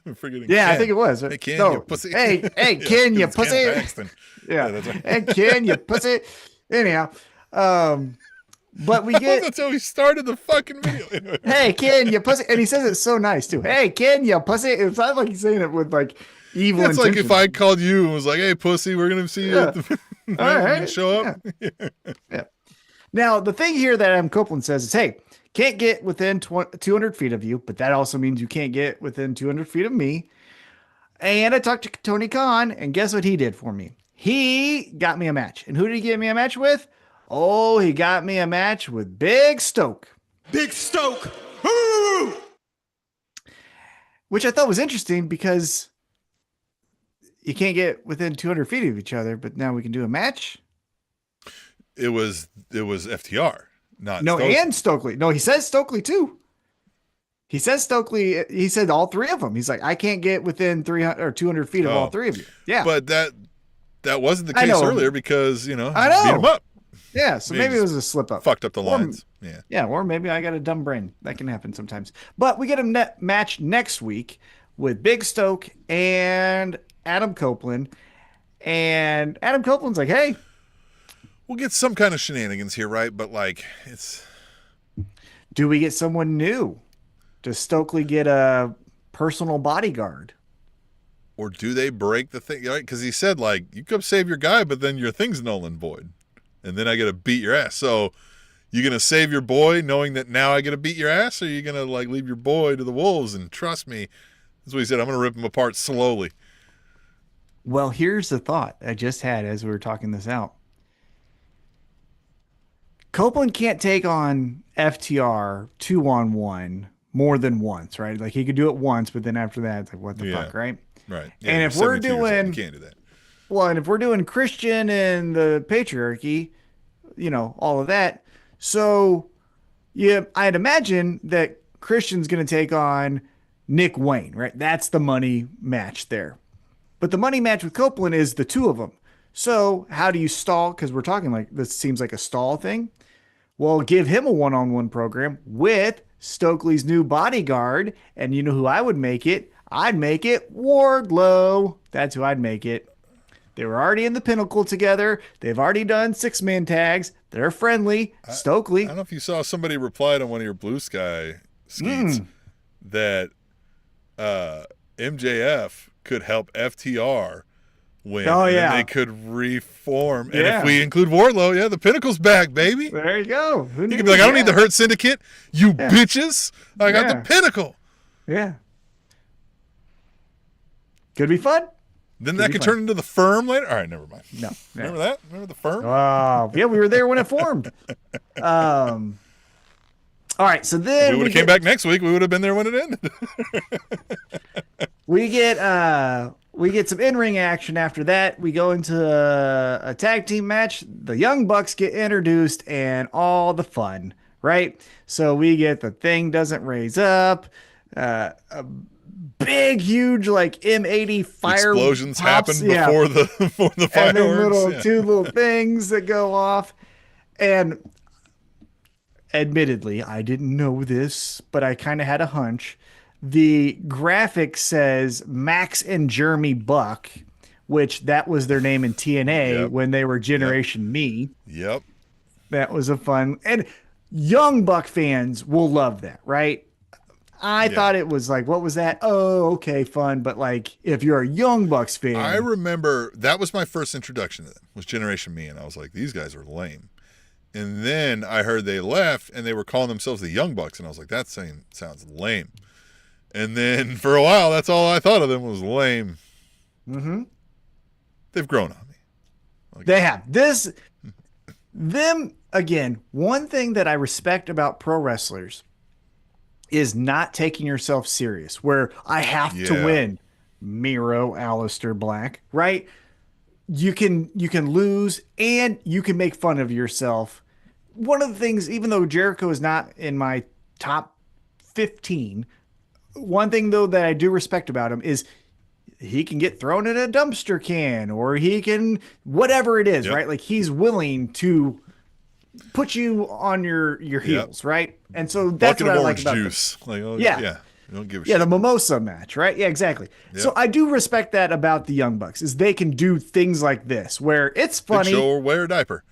I'm forgetting. Yeah, Ken. I think it was. Hey, Ken, no. you pussy. Hey, Ken, you pussy. Ken Paxton. Yeah. That's right. Hey, Ken, you pussy. Anyhow, but we get. That's how he started the fucking video. Hey, Ken, you pussy. And he says it so nice, too. Hey, Ken, you pussy. It's not like he's saying it with like evil It's intentions. like if I called you and was like, hey, pussy, we're going to see you at the All right. show up. Yeah. Now, the thing here that Adam Copeland says is, hey, can't get within 200 feet of you, but that also means you can't get within 200 feet of me. And I talked to Tony Khan, and guess what he did for me? He got me a match. And who did he get me a match with? Oh, he got me a match with Big Stoke. Big Stoke. Woo! Which I thought was interesting because you can't get within 200 feet of each other, but now we can do a match. It was FTR, not No, Stokely. and Stokely. No, he says Stokely too. He says Stokely. He said all three of them. He's like, I can't get within 300 or 200 feet of all three of you. Yeah, But that wasn't the case earlier because, I know. beat him up. Yeah, so maybe it was a slip up. Fucked up the lines. Yeah. Yeah, or maybe I got a dumb brain. That can happen sometimes. But we get a match next week with Big Stoke and Adam Copeland. And Adam Copeland's like, hey. We'll get some kind of shenanigans here, right? But like, it's... Do we get someone new? Does Stokely get a personal bodyguard? Or do they break the thing? Right? Because he said, like, you come save your guy, but then your thing's null and void. And then I got to beat your ass. So you going to save your boy knowing that now I got to beat your ass? Or are you going to, like, leave your boy to the wolves and trust me? That's what he said. I'm going to rip him apart slowly. Well, here's the thought I just had as we were talking this out. Copeland can't take on FTR 2-on-1 more than once, right? Like he could do it once, but then after that, it's like, what the fuck, right? Right. Yeah, and if we're doing, you can't do that. Well, and if we're doing Christian and the patriarchy, all of that. So, yeah, I'd imagine that Christian's going to take on Nick Wayne, right? That's the money match there. But the money match with Copeland is the two of them. So how do you stall? Because we're talking like this seems like a stall thing. Well, give him a one-on-one program with Stokely's new bodyguard. And you know who I would make it? I'd make it Wardlow. That's who I'd make it. They were already in the Pinnacle together. They've already done 6-man tags. They're friendly. Stokely. I don't know if you saw somebody replied on one of your Blue Sky skeets that MJF could help FTR win. Oh, yeah. And they could reform. And if we include Wardlow, the Pinnacle's back, baby. There you go. You can be like, I don't need the Hurt Syndicate. You bitches. I got the Pinnacle. Yeah. Could be fun. Then that could turn into the Firm later. All right, never mind. No. Remember that? Remember the Firm? Yeah, we were there when it formed. All right, so then if we would have came back next week, we would have been there when it ended. we get some in-ring action after that. We go into a tag team match. The Young Bucks get introduced and all the fun, right? So we get the thing doesn't raise up, a big, huge like M80 fire explosions pops, happen before the fireworks. And then two little things that go off. And admittedly, I didn't know this, but I kind of had a hunch. The graphic says Max and Jeremy Buck, which that was their name in TNA when they were Generation Me. Yep. That was a fun. And Young Buck fans will love that, right? I thought it was like, what was that? Oh, okay, fun. But like, if you're a Young Bucks fan. I remember that was my first introduction to them, was Generation Me. And I was like, these guys are lame. And then I heard they left and they were calling themselves the Young Bucks. And I was like, that sounds lame. And then for a while, that's all I thought of them was lame. Mm-hmm. They've grown on me. They have them again. One thing that I respect about pro wrestlers is not taking yourself serious, where I have to win. Miro, Aleister Black, right? You can lose and you can make fun of yourself. One of the things, even though Jericho is not in my top 15, one thing though that I do respect about him is he can get thrown in a dumpster can, or he can, whatever it is, right? Like he's willing to put you on your heels, right? And so that's what I like about juice. Like, you don't give a shit. Yeah, the mimosa match, right? Yeah, exactly. Yep. So I do respect that about the Young Bucks, is they can do things like this where it's funny. Big Show or wear a diaper.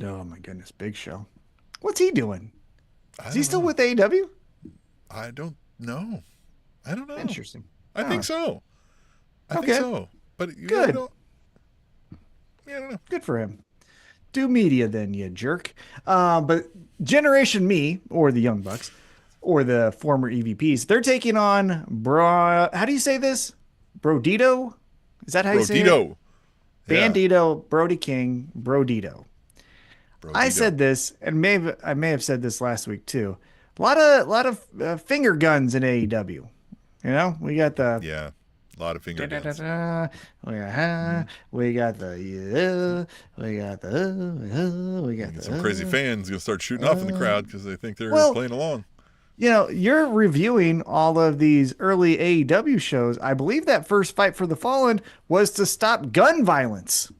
Oh my goodness, Big Show. What's he doing? Is he still with AEW? I don't know. I don't know. Interesting. I think so. I think so. But good. I don't know. Good for him. Do media then, you jerk. But Generation Me, or the Young Bucks, or the former EVPs, they're taking on how do you say this? Brodito? Is that how you say it? Bandito, Brody King, Brodito. I said this, and I may have said this last week too. A lot of finger guns in AEW. You know, we got the a lot of finger guns. We got some crazy fans gonna start shooting off in the crowd because they think they're playing along. You know, you're reviewing all of these early AEW shows. I believe that first Fight for the Fallen was to stop gun violence.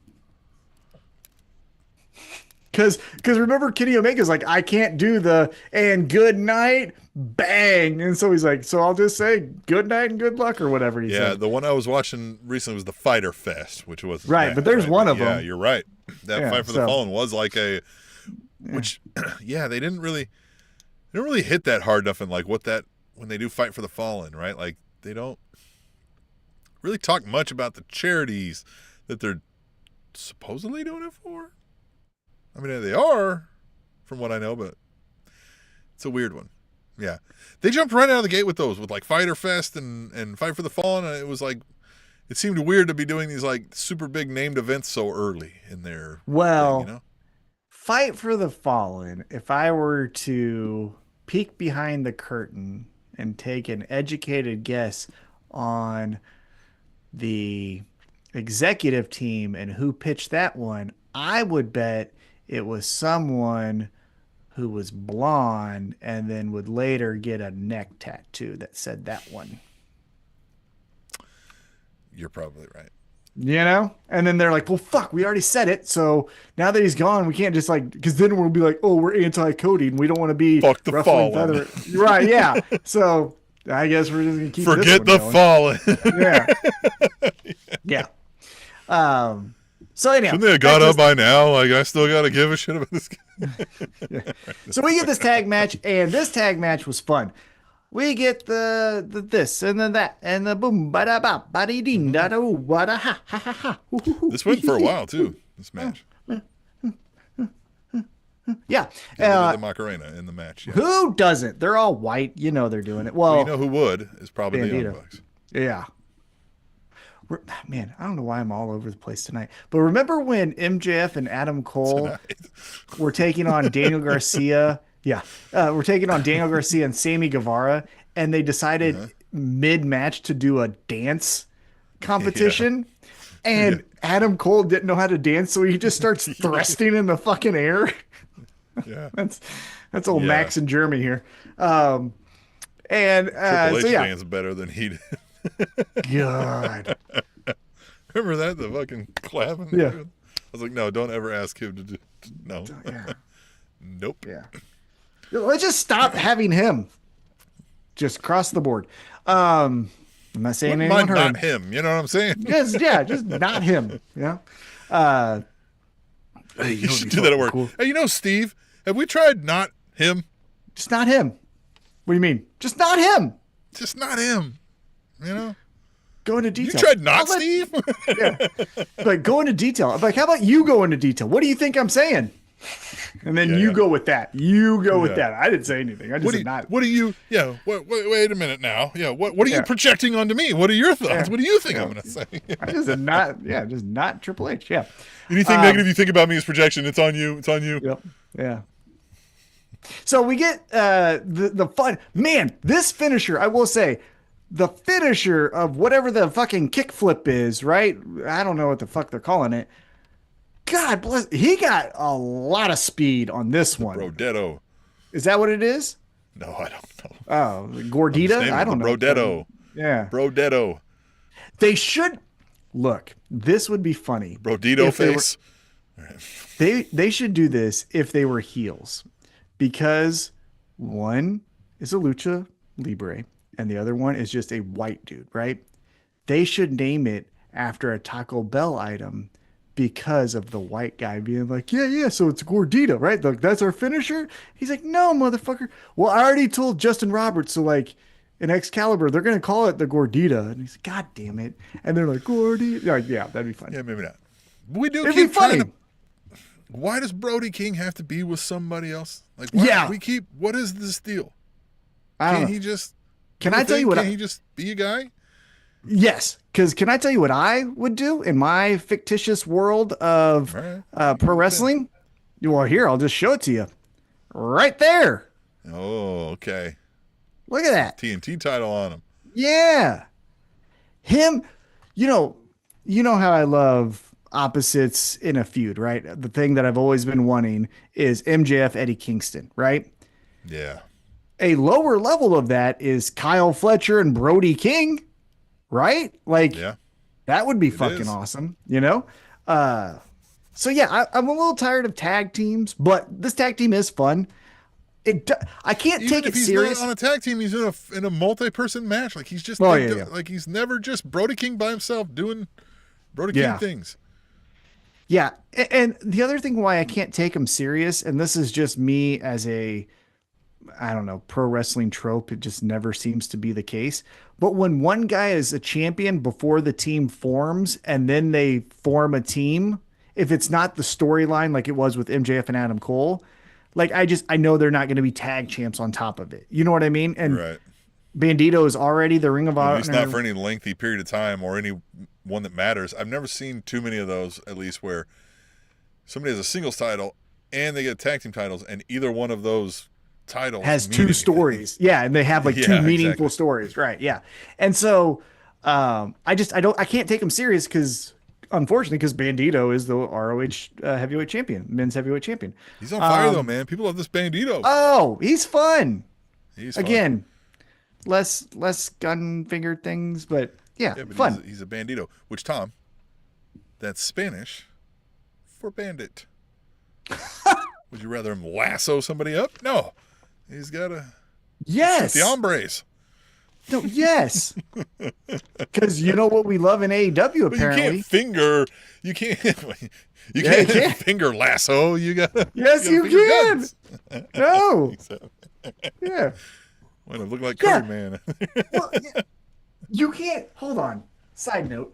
Because remember, Kenny Omega's like, I can't do the and good night, bang. And so he's like, so I'll just say good night and good luck or whatever he said. Yeah, the one I was watching recently was the Fighter Fest, which was right, but there's one of them. Yeah, you're right. That Fight for the Fallen was like which, they didn't really hit that hard enough in like when they do Fight for the Fallen, right? Like they don't really talk much about the charities that they're supposedly doing it for. I mean, they are, from what I know, but it's a weird one. Yeah. They jumped right out of the gate with those, with like Fighter Fest and Fight for the Fallen. And it was like, it seemed weird to be doing these like super big named events so early in their thing, you know? Fight for the Fallen, if I were to peek behind the curtain and take an educated guess on the executive team and who pitched that one, I would bet it was someone who was blonde and then would later get a neck tattoo that said that one. You're probably right. You know? And then they're like, well, fuck, we already said it. So now that he's gone, we can't just like, because then we'll be like, oh, we're anti-Cody and we don't want to be fuck the Fallen. Right, yeah. So I guess we're just going to keep forget this the Fallen. Yeah. So anyhow, shouldn't they have got up by now? Like I still got to give a shit about this guy. So we get this tag match, and this tag match was fun. We get the this and then that and the boom ba da ba ba dee ding da da wa da ha ha ha ha. This went for a while too. This match. Yeah. The Macarena in the match. Yeah. Who doesn't? They're all white. You know they're doing it. Well, you know who would is probably the Young Bucks. Yeah. Man, I don't know why I'm all over the place tonight. But remember when MJF and Adam Cole were taking on Daniel Garcia? Yeah. We're taking on Daniel Garcia and Sammy Guevara, and they decided mid-match to do a dance competition. And Adam Cole didn't know how to dance, so he just starts thrusting in the fucking air. Yeah. That's old Max in Germany here. Triple H so danced better than he did. God. Remember that? The fucking clapping? Yeah. I was like, no, don't ever ask him to do. No. Yeah. Nope. Yeah. Let's just stop having him. Just across the board. I'm not saying anyone heard not him. You know what I'm saying? Just not him. Yeah. You should do that at work. Cool. Hey, Steve, have we tried not him? Just not him. What do you mean? Just not him. Just not him. Go into detail. You tried not Steve? Yeah. Like, go into detail. I'm like, how about you go into detail? What do you think I'm saying? And then Yeah, you yeah. go with that. You go with Yeah. that. I didn't say anything. I just said not. What do you? Yeah. Wait a minute now. Yeah. What are you Yeah. projecting onto me? What are your thoughts? Yeah. What do you think Yeah. I'm going to say? I just said not. Yeah, just not Triple H. Yeah. Anything negative you think about me is projection. It's on you. It's on you. Yep. Yeah. So we get the fun. Man, this finisher, I will say, the finisher of whatever the fucking kickflip is, right? I don't know what the fuck they're calling it. God bless. He got a lot of speed on this one. Brodetto. Is that what it is? No, I don't know. Oh, Gordita? I don't know. Brodetto. Yeah. Brodetto. They should look. This would be funny. Brodito if they were- face. They should do this if they were heels, because one is a lucha libre and the other one is just a white dude, right? They should name it after a Taco Bell item because of the white guy being like, yeah, so it's Gordita, right? Like, that's our finisher. He's like, no, motherfucker. Well, I already told Justin Roberts, so like in Excalibur, they're gonna call it the Gordita, and he's like, God damn it! And they're like, Gordita. Like, yeah, that'd be fun. Yeah, maybe not. We do It'd keep be funny. trying to. Why does Brody King have to be with somebody else? Like, why Yeah. we keep. What is this deal? I don't Can't know. he just? Can do a I tell thing? you what? Can't he just be a guy? Yes, because can I tell you what I would do in my fictitious world of All right. pro wrestling? Well, here, I'll just show it to you. Right there. Oh, okay. Look at that. TNT title on him. Yeah. Him, you know how I love opposites in a feud, right? The thing that I've always been wanting is MJF Eddie Kingston, right? Yeah. A lower level of that is Kyle Fletcher and Brody King, right? Like, Yeah. that would be It fucking is. awesome, you know? So yeah, I'm a little tired of tag teams, but this tag team is fun. I can't Even take if it he's serious. not on a tag team, he's in a multi-person match. Like he's just Oh, yeah. like he's never just Brody King by himself doing Brody Yeah. King things. Yeah, and the other thing why I can't take him serious, and this is just me as a, I don't know, pro wrestling trope, it just never seems to be the case. But when one guy is a champion before the team forms and then they form a team, if it's not the storyline like it was with MJF and Adam Cole, like I know they're not going to be tag champs on top of it. You know what I mean? And Right. Bandito is already the Ring of At Honor. least not for any lengthy period of time or any one that matters. I've never seen too many of those, at least, where somebody has a singles title and they get tag team titles, and either one of those titles has mean two anything. stories. Yeah, and they have like Yeah, two meaningful exactly. stories, right? Yeah. And so I can't take him serious because unfortunately because Bandito is the ROH heavyweight champion, men's heavyweight champion. He's on fire though, man. People love this Bandito. Oh, he's fun. He's fun. Again, less gun finger things, but yeah, Yeah, but fun. He's a bandito. Which, Tom, that's Spanish for bandit. Would you rather him lasso somebody up? No. He's got to Yes. the hombres. No, yes. Because you know what we love in AEW But you apparently. can't finger. You can't. You Yeah, you can't can. finger lasso. You got to. Yes, you can. No. Yeah. Well, I look like Yeah. Curry Man. Well, yeah. You can't. Hold on. Side note.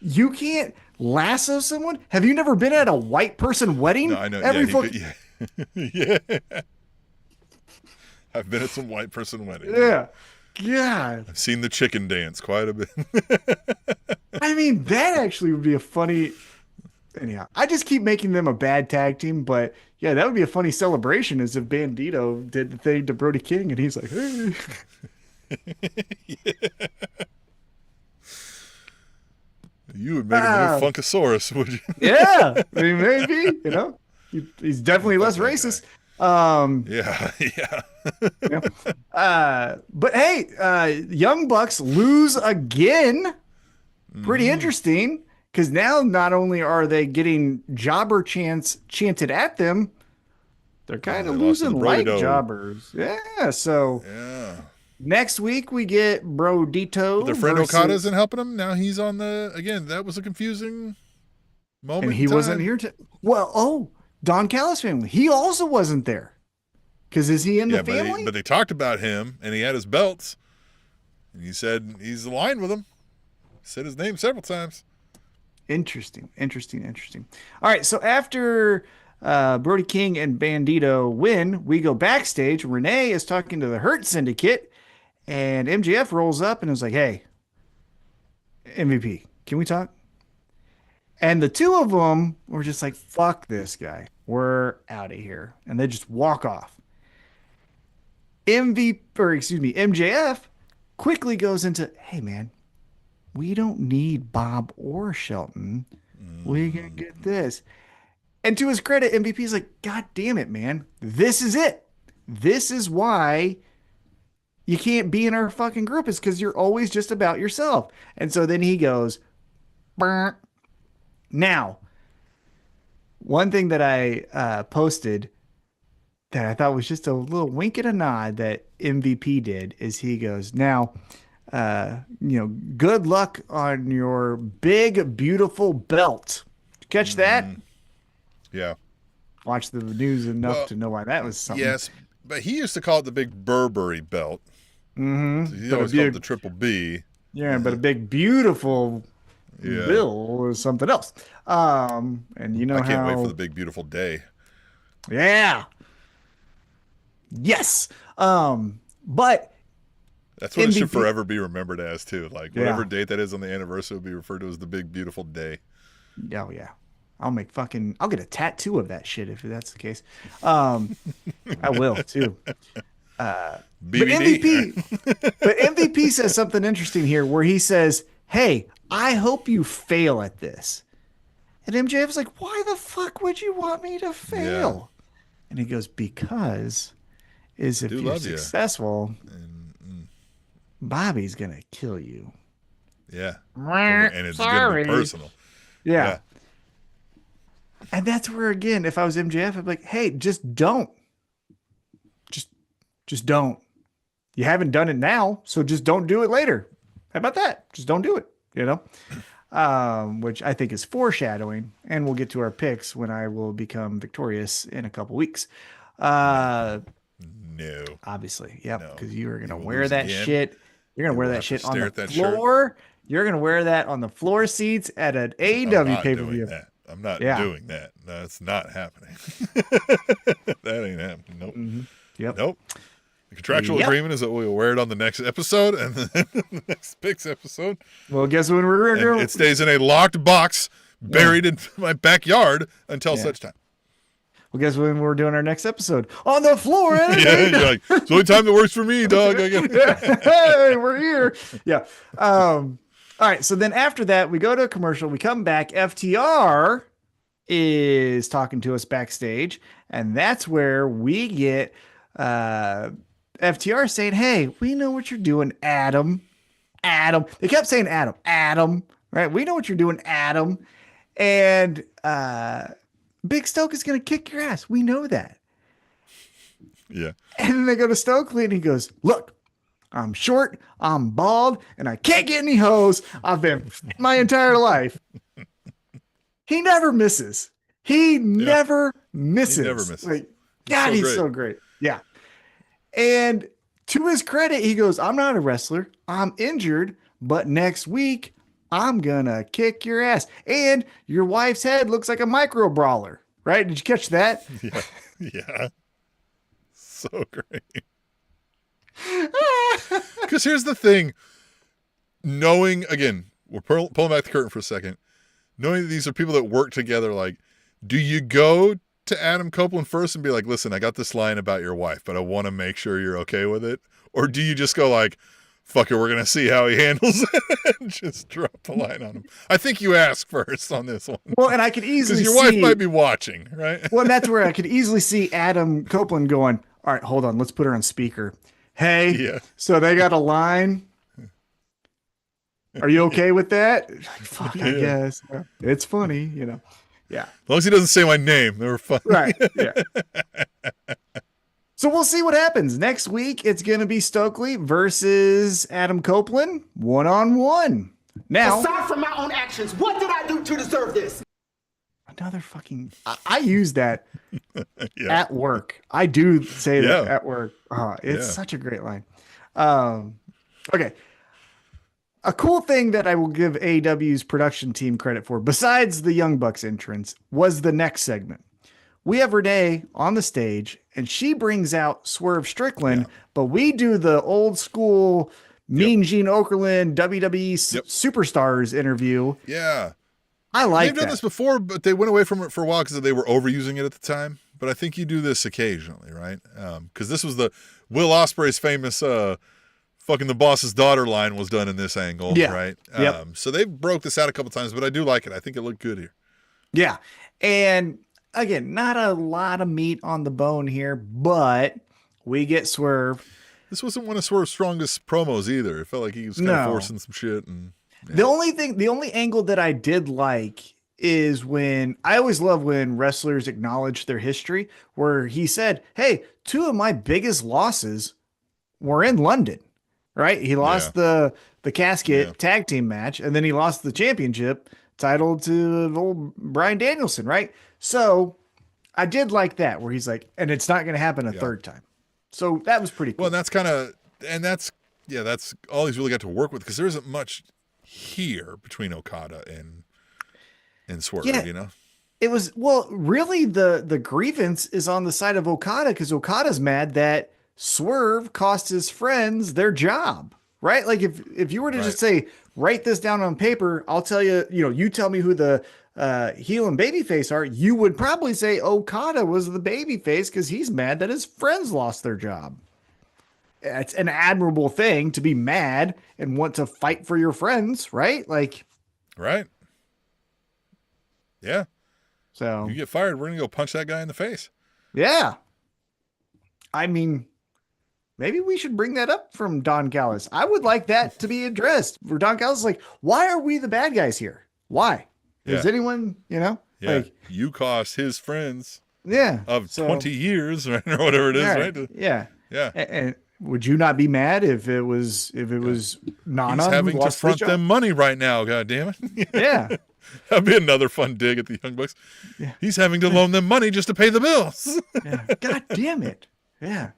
You can't lasso someone. Have you never been at a white person wedding? No, I know. Every Yeah, fuck- yeah. I've been at some white person weddings. yeah. God. I've seen the chicken dance quite a bit. I mean, that actually would be a funny. Anyhow, I just keep making them a bad tag team, but yeah, that would be a funny celebration as if Bandito did the thing to Brody King and he's like, hey. You would make him a new Funkasaurus, would you? Yeah. I mean, maybe, you know, he's definitely less racist. Yeah, yeah. But hey, Young Bucks lose again. Pretty interesting because now not only are they getting jobber chants chanted at them, they're kind of they lost to losing the like Brodo. jobbers. Yeah. So Yeah. next week we get Brodito. Their friend versus- Okada isn't helping him. Now he's on the again. That was a confusing moment. and he in wasn't time. here to. Well, Don Callis family. He also wasn't there. Because is he in the Yeah, family? but they talked about him, and he had his belts, and he said he's aligned with him. Said his name several times. Interesting. All right, so after Brody King and Bandito win. We go backstage. Renee is talking to the Hurt Syndicate, and MJF rolls up and is like, "Hey, MVP, can we talk?" And the two of them were just like, "Fuck this guy. We're out of here," and they just walk off. MJF quickly goes into, "Hey, man, we don't need Bob or Shelton. We can get this." And to his credit, MVP's like, "God damn it, man. This is it. This is why you can't be in our fucking group, is because you're always just about yourself." And so then he goes, "Burr." Now, one thing that I posted that I thought was just a little wink and a nod that MVP did is he goes, "Now, good luck on your big, beautiful belt." Catch that? Yeah. Watch the news enough to know why that was something. Yes, but he used to call it the Big Burberry belt. Mm-hmm. So he always called it the Triple B. Yeah, but a big, beautiful bill is something else. And you know I can't wait for the big, beautiful day. Yeah. Yes. But that's what it should forever be remembered as, too. Like, whatever date that is on the anniversary will be referred to as the big, beautiful day. Oh, yeah. I'll get a tattoo of that shit if that's the case. I will, too. But MVP says something interesting here where he says, "Hey, I hope you fail at this." And MJF's like, "Why the fuck would you want me to fail?" Yeah. And he goes, "Because if you're successful, Bobby's going to kill you." Yeah. And it's going to be personal. Yeah. And that's where, again, if I was MJF, I'd be like, "Hey, just don't. Just don't. You haven't done it now, so just don't do it later. How about that? Just don't do it, which I think is foreshadowing, and we'll get to our picks when I will become victorious in a couple weeks. No. Obviously. Yep, because you are going to wear that shit. You're going to wear that shit on the floor. Shirt. You're going to wear that on the floor seats at an AEW pay-per-view. I'm not doing that. That's not happening. That ain't happening. Nope. Mm-hmm. Yep. Nope. The contractual agreement is that we'll wear it on the next episode and then the next picks episode. Well, guess when we're going to... It stays in a locked box buried in my backyard until such time. Well, guess when we're doing our next episode? On the floor. You're like, it's the only time that works for me, dog. Hey, we're here. Yeah. All right. So then after that, we go to a commercial. We come back. FTR is talking to us backstage. And that's where we get FTR saying, "Hey, we know what you're doing, Adam. Adam." They kept saying Adam, right? "We know what you're doing, Adam." And Big Stoke is going to kick your ass. We know that. Yeah. And then they go to Stokely and he goes, "Look, I'm short, I'm bald, and I can't get any hoes. I've been my entire life." He never misses. He never misses. He never misses. Like, God, he's so great. Yeah. And to his credit, he goes, "I'm not a wrestler. I'm injured, but next week I'm going to kick your ass. And your wife's head looks like a micro brawler." Right? Did you catch that? Yeah. So great. Because here's the thing. Knowing, again, we're pulling back the curtain for a second. Knowing that these are people that work together, like, do you go to Adam Copeland first and be like, "Listen, I got this line about your wife, but I want to make sure you're okay with it"? Or do you just go like, "Fuck it, we're going to see how he handles it," and just drop the line on him? I think you ask first on this one. Well, and I could easily because your wife might be watching, right? Well, that's where I could easily see Adam Copeland going, "All right, hold on. Let's put her on speaker. Hey, so they got a line. Are you okay with that?" Fuck, I guess. It's funny, Yeah. As long as he doesn't say my name, they were fun. Right. Yeah. So we'll see what happens. Next week, it's going to be Stokely versus Adam Copeland, 1-on-1. Now, aside from my own actions, what did I do to deserve this? Another fucking... I use that at work. I do say that at work. It's such a great line. Okay. A cool thing that I will give AEW's production team credit for, besides the Young Bucks entrance, was the next segment, we have Renee on the stage and she brings out Swerve Strickland, but we do the old school Mean Gene Okerlund WWE Superstars interview. Yeah. I like They've done this before, but they went away from it for a while because they were overusing it at the time. But I think you do this occasionally, right? Because this was the Will Ospreay's famous fucking the boss's daughter line was done in this angle, right? So they broke this out a couple times, but I do like it. I think it looked good here. Yeah. And again, not a lot of meat on the bone here, but we get Swerve. This wasn't one of Swerve's strongest promos either. It felt like he was kind of forcing some shit. And the only angle that I did like is when I always love when wrestlers acknowledge their history, where he said, "Hey, two of my biggest losses were in London." Right? He lost the casket tag team match, and then he lost the championship title to old Bryan Danielson, right? So I did like that, where he's like, and it's not going to happen a third time. So that was pretty cool. Well, that's that's all he's really got to work with, because there isn't much here between Okada and Swerve, you know? It was, well, really the grievance is on the side of Okada, because Okada's mad that Swerve cost his friends their job, right? Like if you were to just say, write this down on paper, I'll tell you, you tell me who the heel and babyface are, you would probably say Okada was the babyface because he's mad that his friends lost their job. It's an admirable thing to be mad and want to fight for your friends, right? Like, right. Yeah. So you get fired, we're going to go punch that guy in the face. Yeah. I mean, maybe we should bring that up from Don Callis. I would like that to be addressed. For Don Callis, like, why are we the bad guys here? Why? Is anyone, like, you cost his friends of 20 years, right? Or whatever it is, right? Yeah. Yeah. And would you not be mad if it was Nana He's having to front them money right now, God damn it. Yeah. That'd be another fun dig at the Young Bucks. Yeah. He's having to loan them money just to pay the bills. God damn it. Yeah.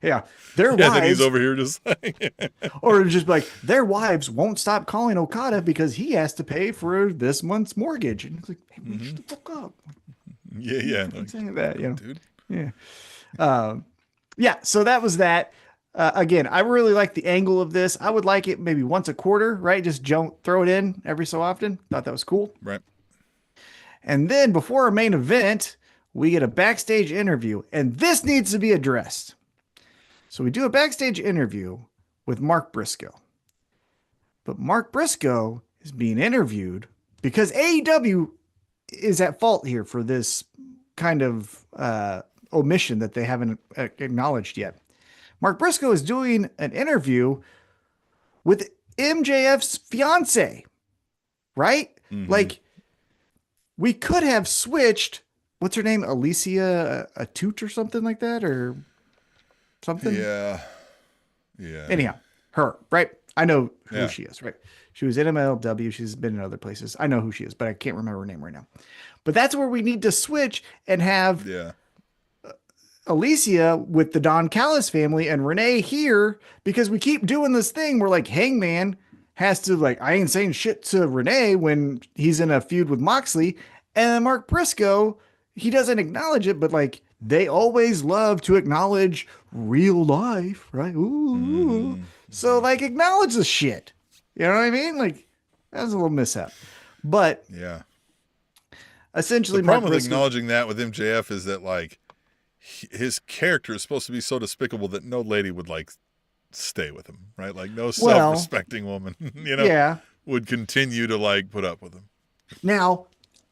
Yeah. Their wives. Then he's over here just like. Or just like, their wives won't stop calling Okada because he has to pay for this month's mortgage. And it's like, hey, shut the fuck up. Yeah. Like, saying that, dude. Yeah. So that was that. Again, I really like the angle of this. I would like it maybe once a quarter, right? Just throw it in every so often. Thought that was cool. Right. And then before our main event, we get a backstage interview, and this needs to be addressed. So we do a backstage interview with Mark Briscoe. But Mark Briscoe is being interviewed because AEW is at fault here for this kind of omission that they haven't acknowledged yet. Mark Briscoe is doing an interview with MJF's fiance, right? Mm-hmm. Like, we could have switched, what's her name? Alicia Atut or something like that, or something? Yeah. Anyhow, her, right? I know who she is, right? She was in MLW. She's been in other places. I know who she is, but I can't remember her name right now. But that's where we need to switch and have Alicia with the Don Callis family and Renee here, because we keep doing this thing where like Hangman has to, like, I ain't saying shit to Renee when he's in a feud with Moxley, and then Mark Briscoe, he doesn't acknowledge it, but like they always love to acknowledge real life, right? Ooh. So like acknowledge the shit. You know what I mean? Like that was a little mishap, but essentially the problem Mark with acknowledging that with MJF is that like his character is supposed to be so despicable that no lady would like stay with him, right? Like no self-respecting woman, would continue to like put up with him. Now,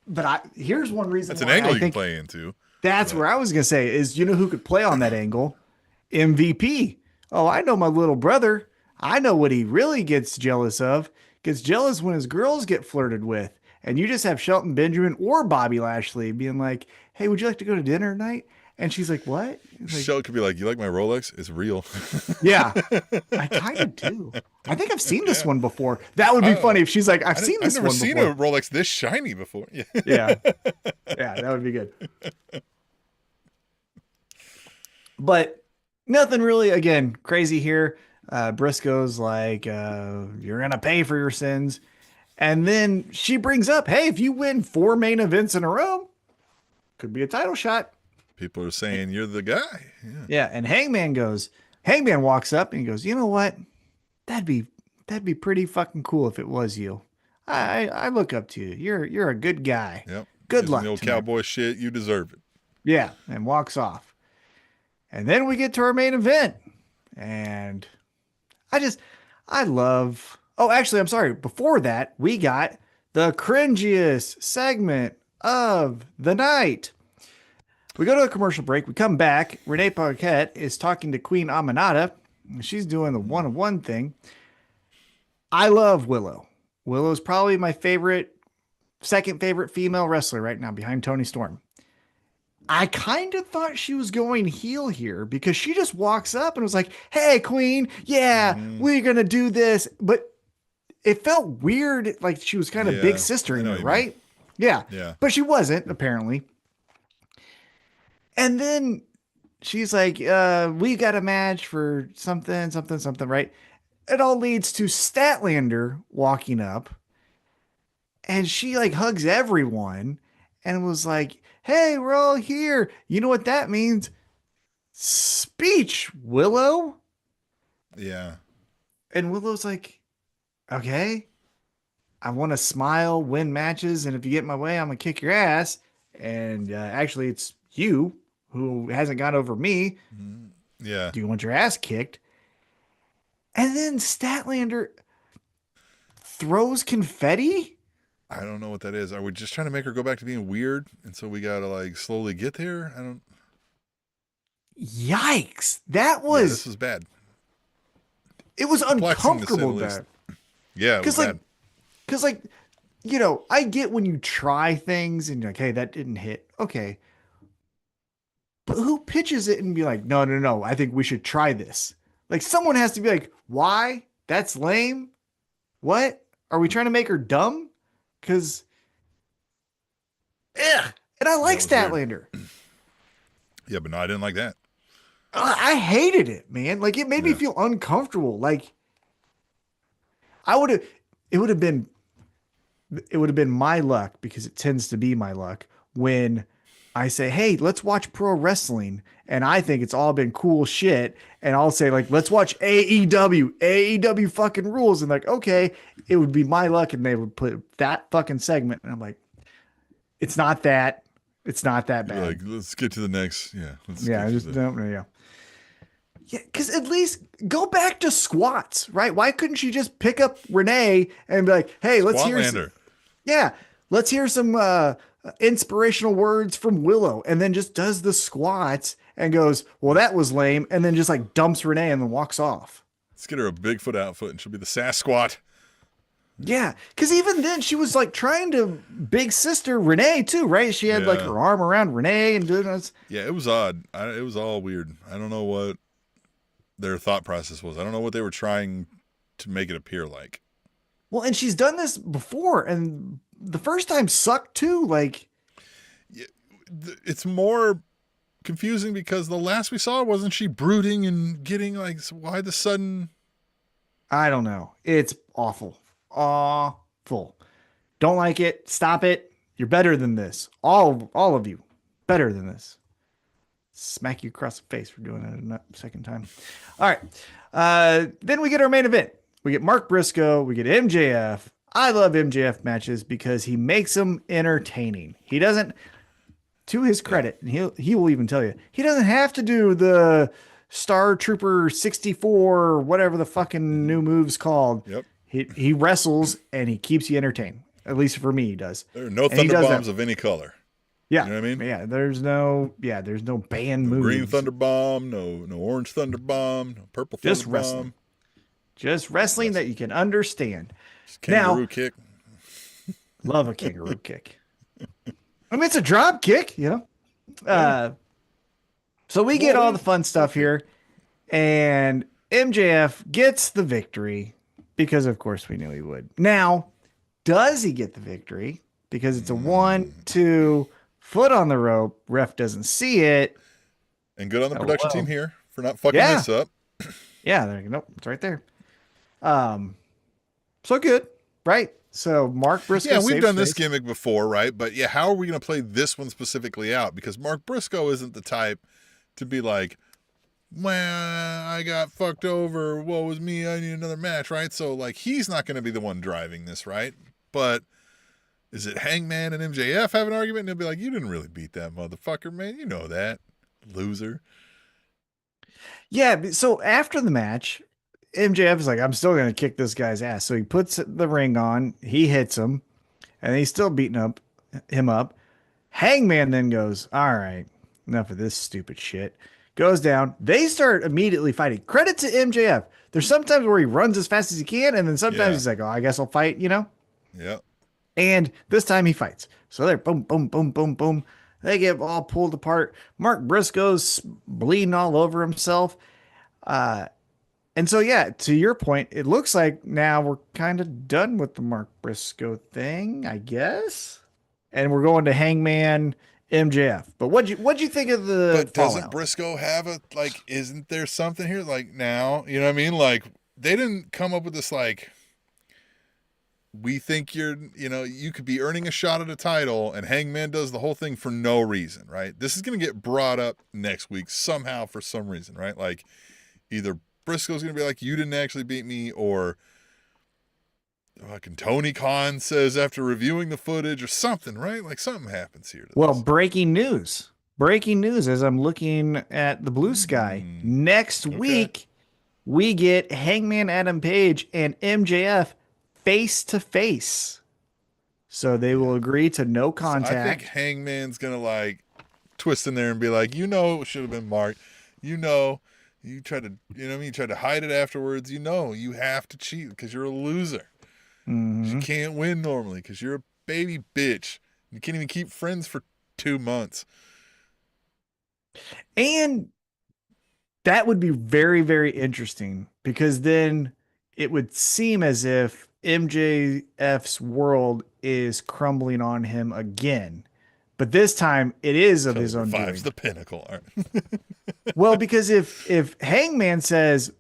but here's one reason. That's an angle you can play into. That's where I was going to say is, who could play on that angle? MVP. Oh, I know my little brother. I know what he really gets jealous of. Gets jealous when his girls get flirted with. And you just have Shelton Benjamin or Bobby Lashley being like, hey, would you like to go to dinner tonight? And she's like, what? Like, Shelton could be like, you like my Rolex? It's real. Yeah, I kind of do. I think I've seen this one before. That would be funny if she's like, I've seen this one before. I've never seen a Rolex this shiny before. Yeah, that would be good. But nothing really, again, crazy here. Briscoe's like, you're going to pay for your sins. And then she brings up, hey, if you win 4 main events in a row, could be a title shot. People are saying you're the guy. Yeah. Yeah, and Hangman walks up and he goes, you know what? That'd be pretty fucking cool if it was you. I look up to you. You're a good guy. Yep. Good Using luck the old tonight. cowboy shit. You deserve it. Yeah, and walks off. And then we get to our main event. And I love. Oh, actually, I'm sorry. Before that, we got the cringiest segment of the night. We go to a commercial break. We come back. Renee Paquette is talking to Queen Aminata. She's doing the one-on-one thing. I love Willow. Willow's probably my second favorite female wrestler right now behind Toni Storm. I kind of thought she was going heel here because she just walks up and was like, hey, Queen, yeah, we're going to do this. But it felt weird, like she was kind of big sister in it, right? Yeah. But she wasn't, apparently. And then she's like, we got a match for something, right? It all leads to Statlander walking up. And she like hugs everyone and was like, hey, we're all here. You know what that means? Speech, Willow. Yeah. And Willow's like, okay, I want to smile, win matches. And if you get in my way, I'm going to kick your ass. And actually, it's you who hasn't got over me. Yeah. Do you want your ass kicked? And then Statlander throws confetti. I don't know what that is. Are we just trying to make her go back to being weird? And so we got to like slowly get there? I don't. Yikes. That was. Yeah, this was bad. It was uncomfortable, bad. Yeah, it was bad. Because, like, you know, I get when you try things and you're like, hey, that didn't hit. Okay. But who pitches it and be like, no, I think we should try this? Like, someone has to be like, why? That's lame. What? Are we trying to make her dumb? Because, and I like Statlander. Yeah, but no, I didn't like that. I hated it, man. Like, it made me feel uncomfortable. Like, it would have been my luck, because it tends to be my luck when I say, hey, let's watch pro wrestling. And I think it's all been cool shit. And I'll say, like, let's watch AEW. AEW fucking rules. And like, okay, it would be my luck. And they would put that fucking segment. And I'm like, it's not that. It's not that bad. You're like, let's get to the next. Yeah. Yeah. Yeah. Because at least go back to squats, right? Why couldn't she just pick up Renee and be like, hey, let's hear some inspirational words from Willow, and then just does the squats and goes, well, that was lame, and then just like dumps Renee and then walks off. Let's get her a Bigfoot outfit and she'll be the Sasquatch. Yeah, because even then she was like trying to big sister Renee too, right? She had like her arm around Renee and doing this. Yeah, it was odd. It was all weird. I don't know what their thought process was. I don't know what they were trying to make it appear like. Well, and she's done this before, and the first time sucked too. Like, it's more confusing because the last we saw, wasn't she brooding and getting like, why the sudden? I don't know. It's awful. Awful. Don't like it. Stop it. You're better than this. All of you better than this. Smack you across the face for doing it a second time. All right. Then we get our main event. We get Mark Briscoe. We get MJF. I love MJF matches because he makes them entertaining. He doesn't, to his credit, and he will even tell you, he doesn't have to do the Star Trooper 64, whatever the fucking new move's called. Yep. He wrestles and he keeps you entertained. At least for me, he does. There are no thunder bombs of any color. Yeah. You know what I mean? Yeah. There's no band moves. Green thunder bomb, no orange thunder bomb, no purple thunder Just wrestling. bomb. Just wrestling that you can understand. Kangaroo kick. Love a kangaroo kick. I mean, it's a drop kick, you know? So we get all the fun stuff here, and MJF gets the victory because, of course, we knew he would. Now, does he get the victory? Because it's a 1-2 foot on the rope. Ref doesn't see it. And good on the production team here for not fucking this up. Yeah, nope, it's right there. So good, right? So Mark Briscoe Yeah, we've saves done this face. gimmick before, right? But yeah, how are we going to play this one specifically out? Because Mark Briscoe isn't the type to be like, well, I got fucked over. Woe was me. I need another match, right? So, like, he's not going to be the one driving this, right? But is it Hangman and MJF have an argument? And they'll be like, you didn't really beat that motherfucker, man. You know that. Loser. Yeah. So after the match, MJF is like, I'm still going to kick this guy's ass. So he puts the ring on, he hits him, and he's still beating him up. Hangman then goes, all right, enough of this stupid shit. Goes down. They start immediately fighting. Credit to MJF. There's sometimes where he runs as fast as he can, and then sometimes he's like, oh, I guess I'll fight, Yep. And this time he fights. So they're boom, boom, boom, boom, boom. They get all pulled apart. Mark Briscoe's bleeding all over himself. And so, yeah, to your point, it looks like now we're kind of done with the Mark Briscoe thing, I guess. And we're going to Hangman MJF. But what'd you think of the But doesn't fallout? Briscoe have a, like, isn't there something here? Like, now, you know what I mean? Like, they didn't come up with this, like, we think you could be earning a shot at a title, and Hangman does the whole thing for no reason, right? This is going to get brought up next week somehow for some reason, right? Like, either Briscoe's going to be like, you didn't actually beat me, or fucking Tony Khan says after reviewing the footage or something, right? Like, something happens here. Well, breaking news. Breaking news as I'm looking at the blue sky. Next week, we get Hangman Adam Page and MJF face to face. So they will agree to no contact. So I think Hangman's going to, like, twist in there and be like, it should have been Mark. You tried to, you tried to hide it afterwards. You have to cheat because you're a loser. You can't win normally because you're a baby bitch. You can't even keep friends for 2 months. And that would be very, very interesting because then it would seem as if MJF's world is crumbling on him again. But this time it is of his own doing. Revives the pinnacle. Well, because if Hangman says,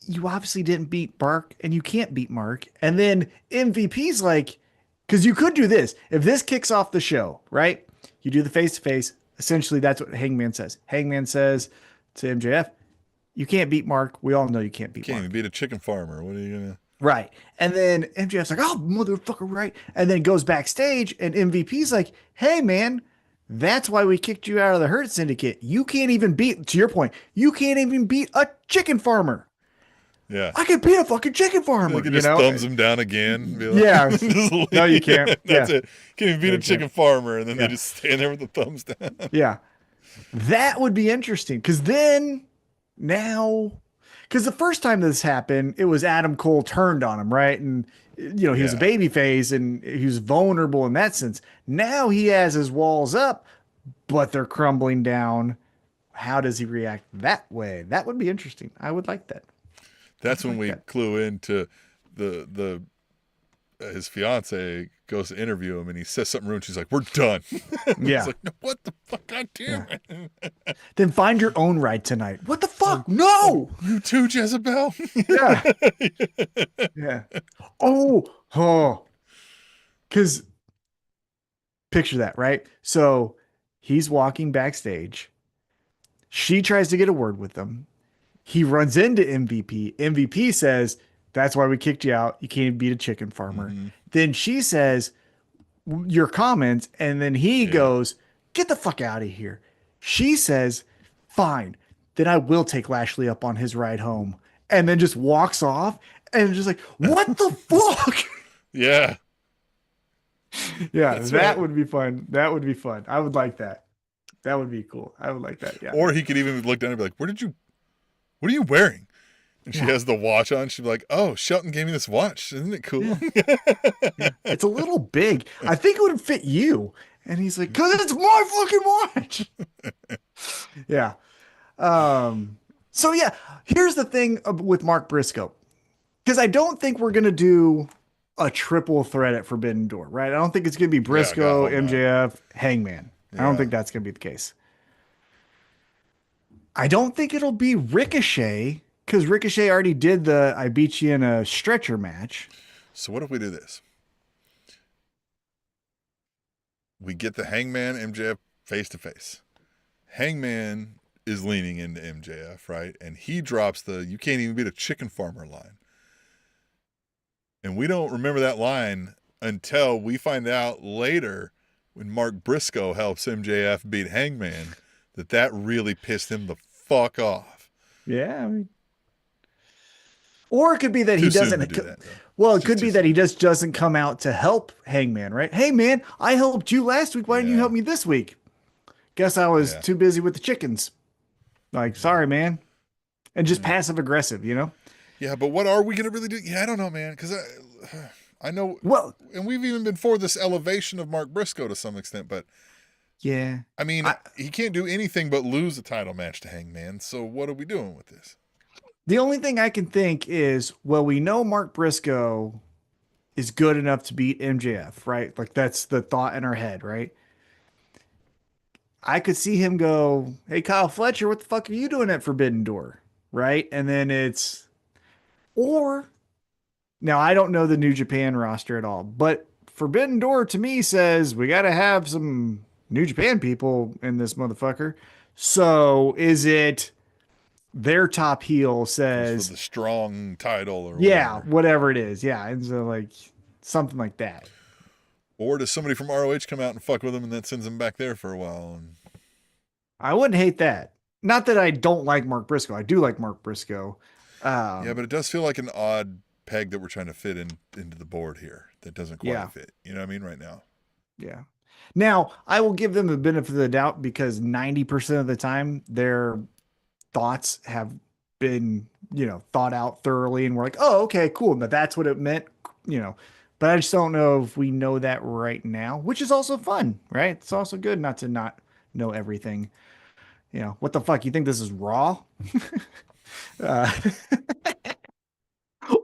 you obviously didn't beat Mark and you can't beat Mark, and then MVP's like, because you could do this. If this kicks off the show, right? You do the face-to-face. Essentially, that's what Hangman says. Hangman says to MJF, you can't beat Mark. We all know you can't beat Can't Mark. even beat a chicken farmer. What are you going to... Right. And then MJF's like, oh, motherfucker, right. And then goes backstage and MVP's like, hey, man, that's why we kicked you out of the Hurt Syndicate. You can't even beat, to your point, you can't even beat a chicken farmer. Yeah. I can beat a fucking chicken farmer. Like, just thumbs him down again. Be like, yeah. No, you can't. That's yeah. it. Can't even beat a chicken farmer. And then they just stand there with the thumbs down. Yeah. That would be interesting. Because then now, because the first time this happened, it was Adam Cole turned on him, right? And, he was a baby face and he was vulnerable in that sense. Now he has his walls up, but they're crumbling down. How does he react that way? That would be interesting. I would like that. That's when we clue into his fiance goes to interview him and he says something rude. She's like, we're done. Yeah. It's like, no, what the fuck? God damn it. Then find your own right tonight. What the fuck? No. You too, Jezebel. Yeah. Yeah. Oh. Because picture that, right? So he's walking backstage. She tries to get a word with him. He runs into MVP. MVP says, that's why we kicked you out. You can't beat a chicken farmer. Mm-hmm. Then she says, your comments. And then he goes, get the fuck out of here. She says, fine. Then I will take Lashley up on his ride home. And then just walks off. And just like, what the fuck? Yeah. Yeah, that would be fun. That would be fun. I would like that. That would be cool. I would like that. Yeah. Or he could even look down and be like, what are you wearing? And she has the watch on. She'd be like, oh, Shelton gave me this watch. Isn't it cool? Yeah. It's a little big. I think it would fit you. And he's like, because it's my fucking watch. Yeah. So, yeah, here's the thing with Mark Briscoe. Because I don't think we're going to do a triple threat at Forbidden Door, right? I don't think it's going to be Briscoe, MJF, Hangman. Yeah. I don't think that's going to be the case. I don't think it'll be Ricochet because Ricochet already did the I beat you in a stretcher match. So what if we do this? we get the Hangman MJF face to face. Hangman is leaning into MJF, right? And he drops the "you can't even beat a chicken farmer" line. And we don't remember that line until we find out later when Mark Briscoe helps MJF beat Hangman that really pissed him the fuck off. Yeah, I mean, or it could be that Too he soon doesn't. to do that, Well, it could be that he just doesn't come out to help Hangman, right? Hey, man, I helped you last week. Why didn't you help me this week? Guess I was too busy with the chickens. Like, sorry, man. And just passive aggressive, you know? Yeah, but what are we going to really do? Yeah, I don't know, man. Because I know. Well, and we've even been for this elevation of Mark Briscoe to some extent, but yeah. I mean, he can't do anything but lose a title match to Hangman. So what are we doing with this? The only thing I can think is, well, we know Mark Briscoe is good enough to beat MJF, right? Like that's the thought in our head, right? I could see him go, "Hey, Kyle Fletcher, what the fuck are you doing at Forbidden Door?" Right? And then or now I don't know the New Japan roster at all, but Forbidden Door to me says we got to have some New Japan people in this motherfucker. So is it their top heel says the strong title or whatever it is. Yeah. And so like something like that. Or does somebody from ROH come out and fuck with him and that sends him back there for a while? And I wouldn't hate that. Not that I don't like Mark Briscoe. I do like Mark Briscoe. Yeah, but it does feel like an odd peg that we're trying to fit into the board here that doesn't quite fit. You know what I mean? Right now. Yeah. Now, I will give them the benefit of the doubt because 90% of the time their thoughts have been, thought out thoroughly and we're like, oh, okay, cool. But that's what it meant, but I just don't know if we know that right now, which is also fun, right? It's also good not to not know everything. What the fuck? You think this is Raw?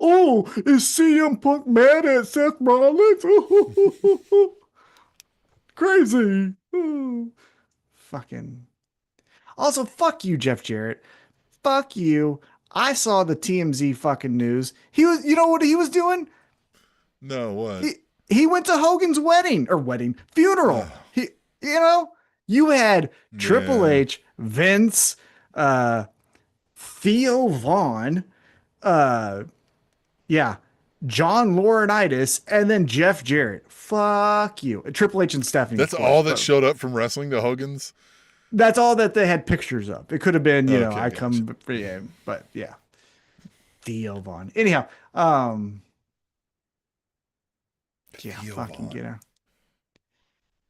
Oh, is CM Punk mad at Seth Rollins? Crazy. Fucking. Also, fuck you, Jeff Jarrett. Fuck you. I saw the TMZ fucking news. He was, you know what he was doing? No, what? He went to Hogan's funeral. You had Triple H, Vince, Theo Vaughn, John Laurinaitis, and then Jeff Jarrett. Fuck you. Triple H and Stephanie. That's all that showed up from wrestling to Hogan's? That's all that they had pictures of. It could have been, I gotcha. come for you, but yeah. Theo Vaughn. Anyhow, Theo fucking Vaughn.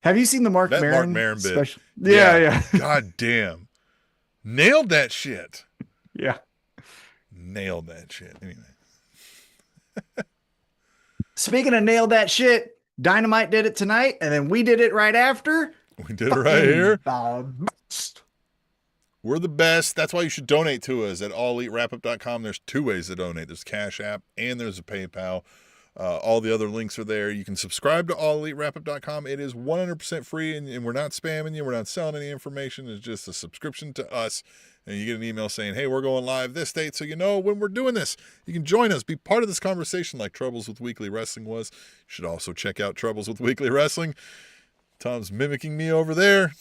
Have you seen the Mark that Maron Mark Maron bit? special? Yeah. God damn. Nailed that shit. Yeah. Nailed that shit. Anyway. Speaking of nailed that shit, Dynamite did it tonight, and then we did it right after. We did it right here. Best. We're the best. That's why you should donate to us at alleatewrapup.com. There's two ways to donate. There's Cash App and there's a PayPal. All the other links are there. You can subscribe to alleatewrapup.com. It is 100% free, and we're not spamming you. We're not selling any information. It's just a subscription to us, and you get an email saying, hey, we're going live this date, so you know when we're doing this. You can join us, be part of this conversation like Troubles with Weekly Wrestling was. You should also check out Troubles with Weekly Wrestling. Tom's mimicking me over there.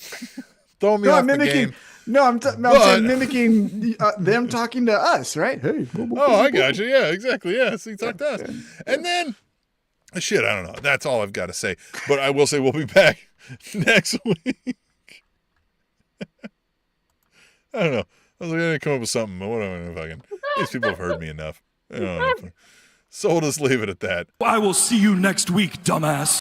Throwing me off the game. No, I'm saying mimicking them talking to us, right? Hey. I got you. Yeah, exactly. Yeah, so you talk to us. And then, shit, I don't know. That's all I've got to say. But I will say we'll be back next week. I don't know. I was like, I didn't come up with something. But whatever. Fucking, these people have heard me enough. So we'll just leave it at that. I will see you next week, dumbass.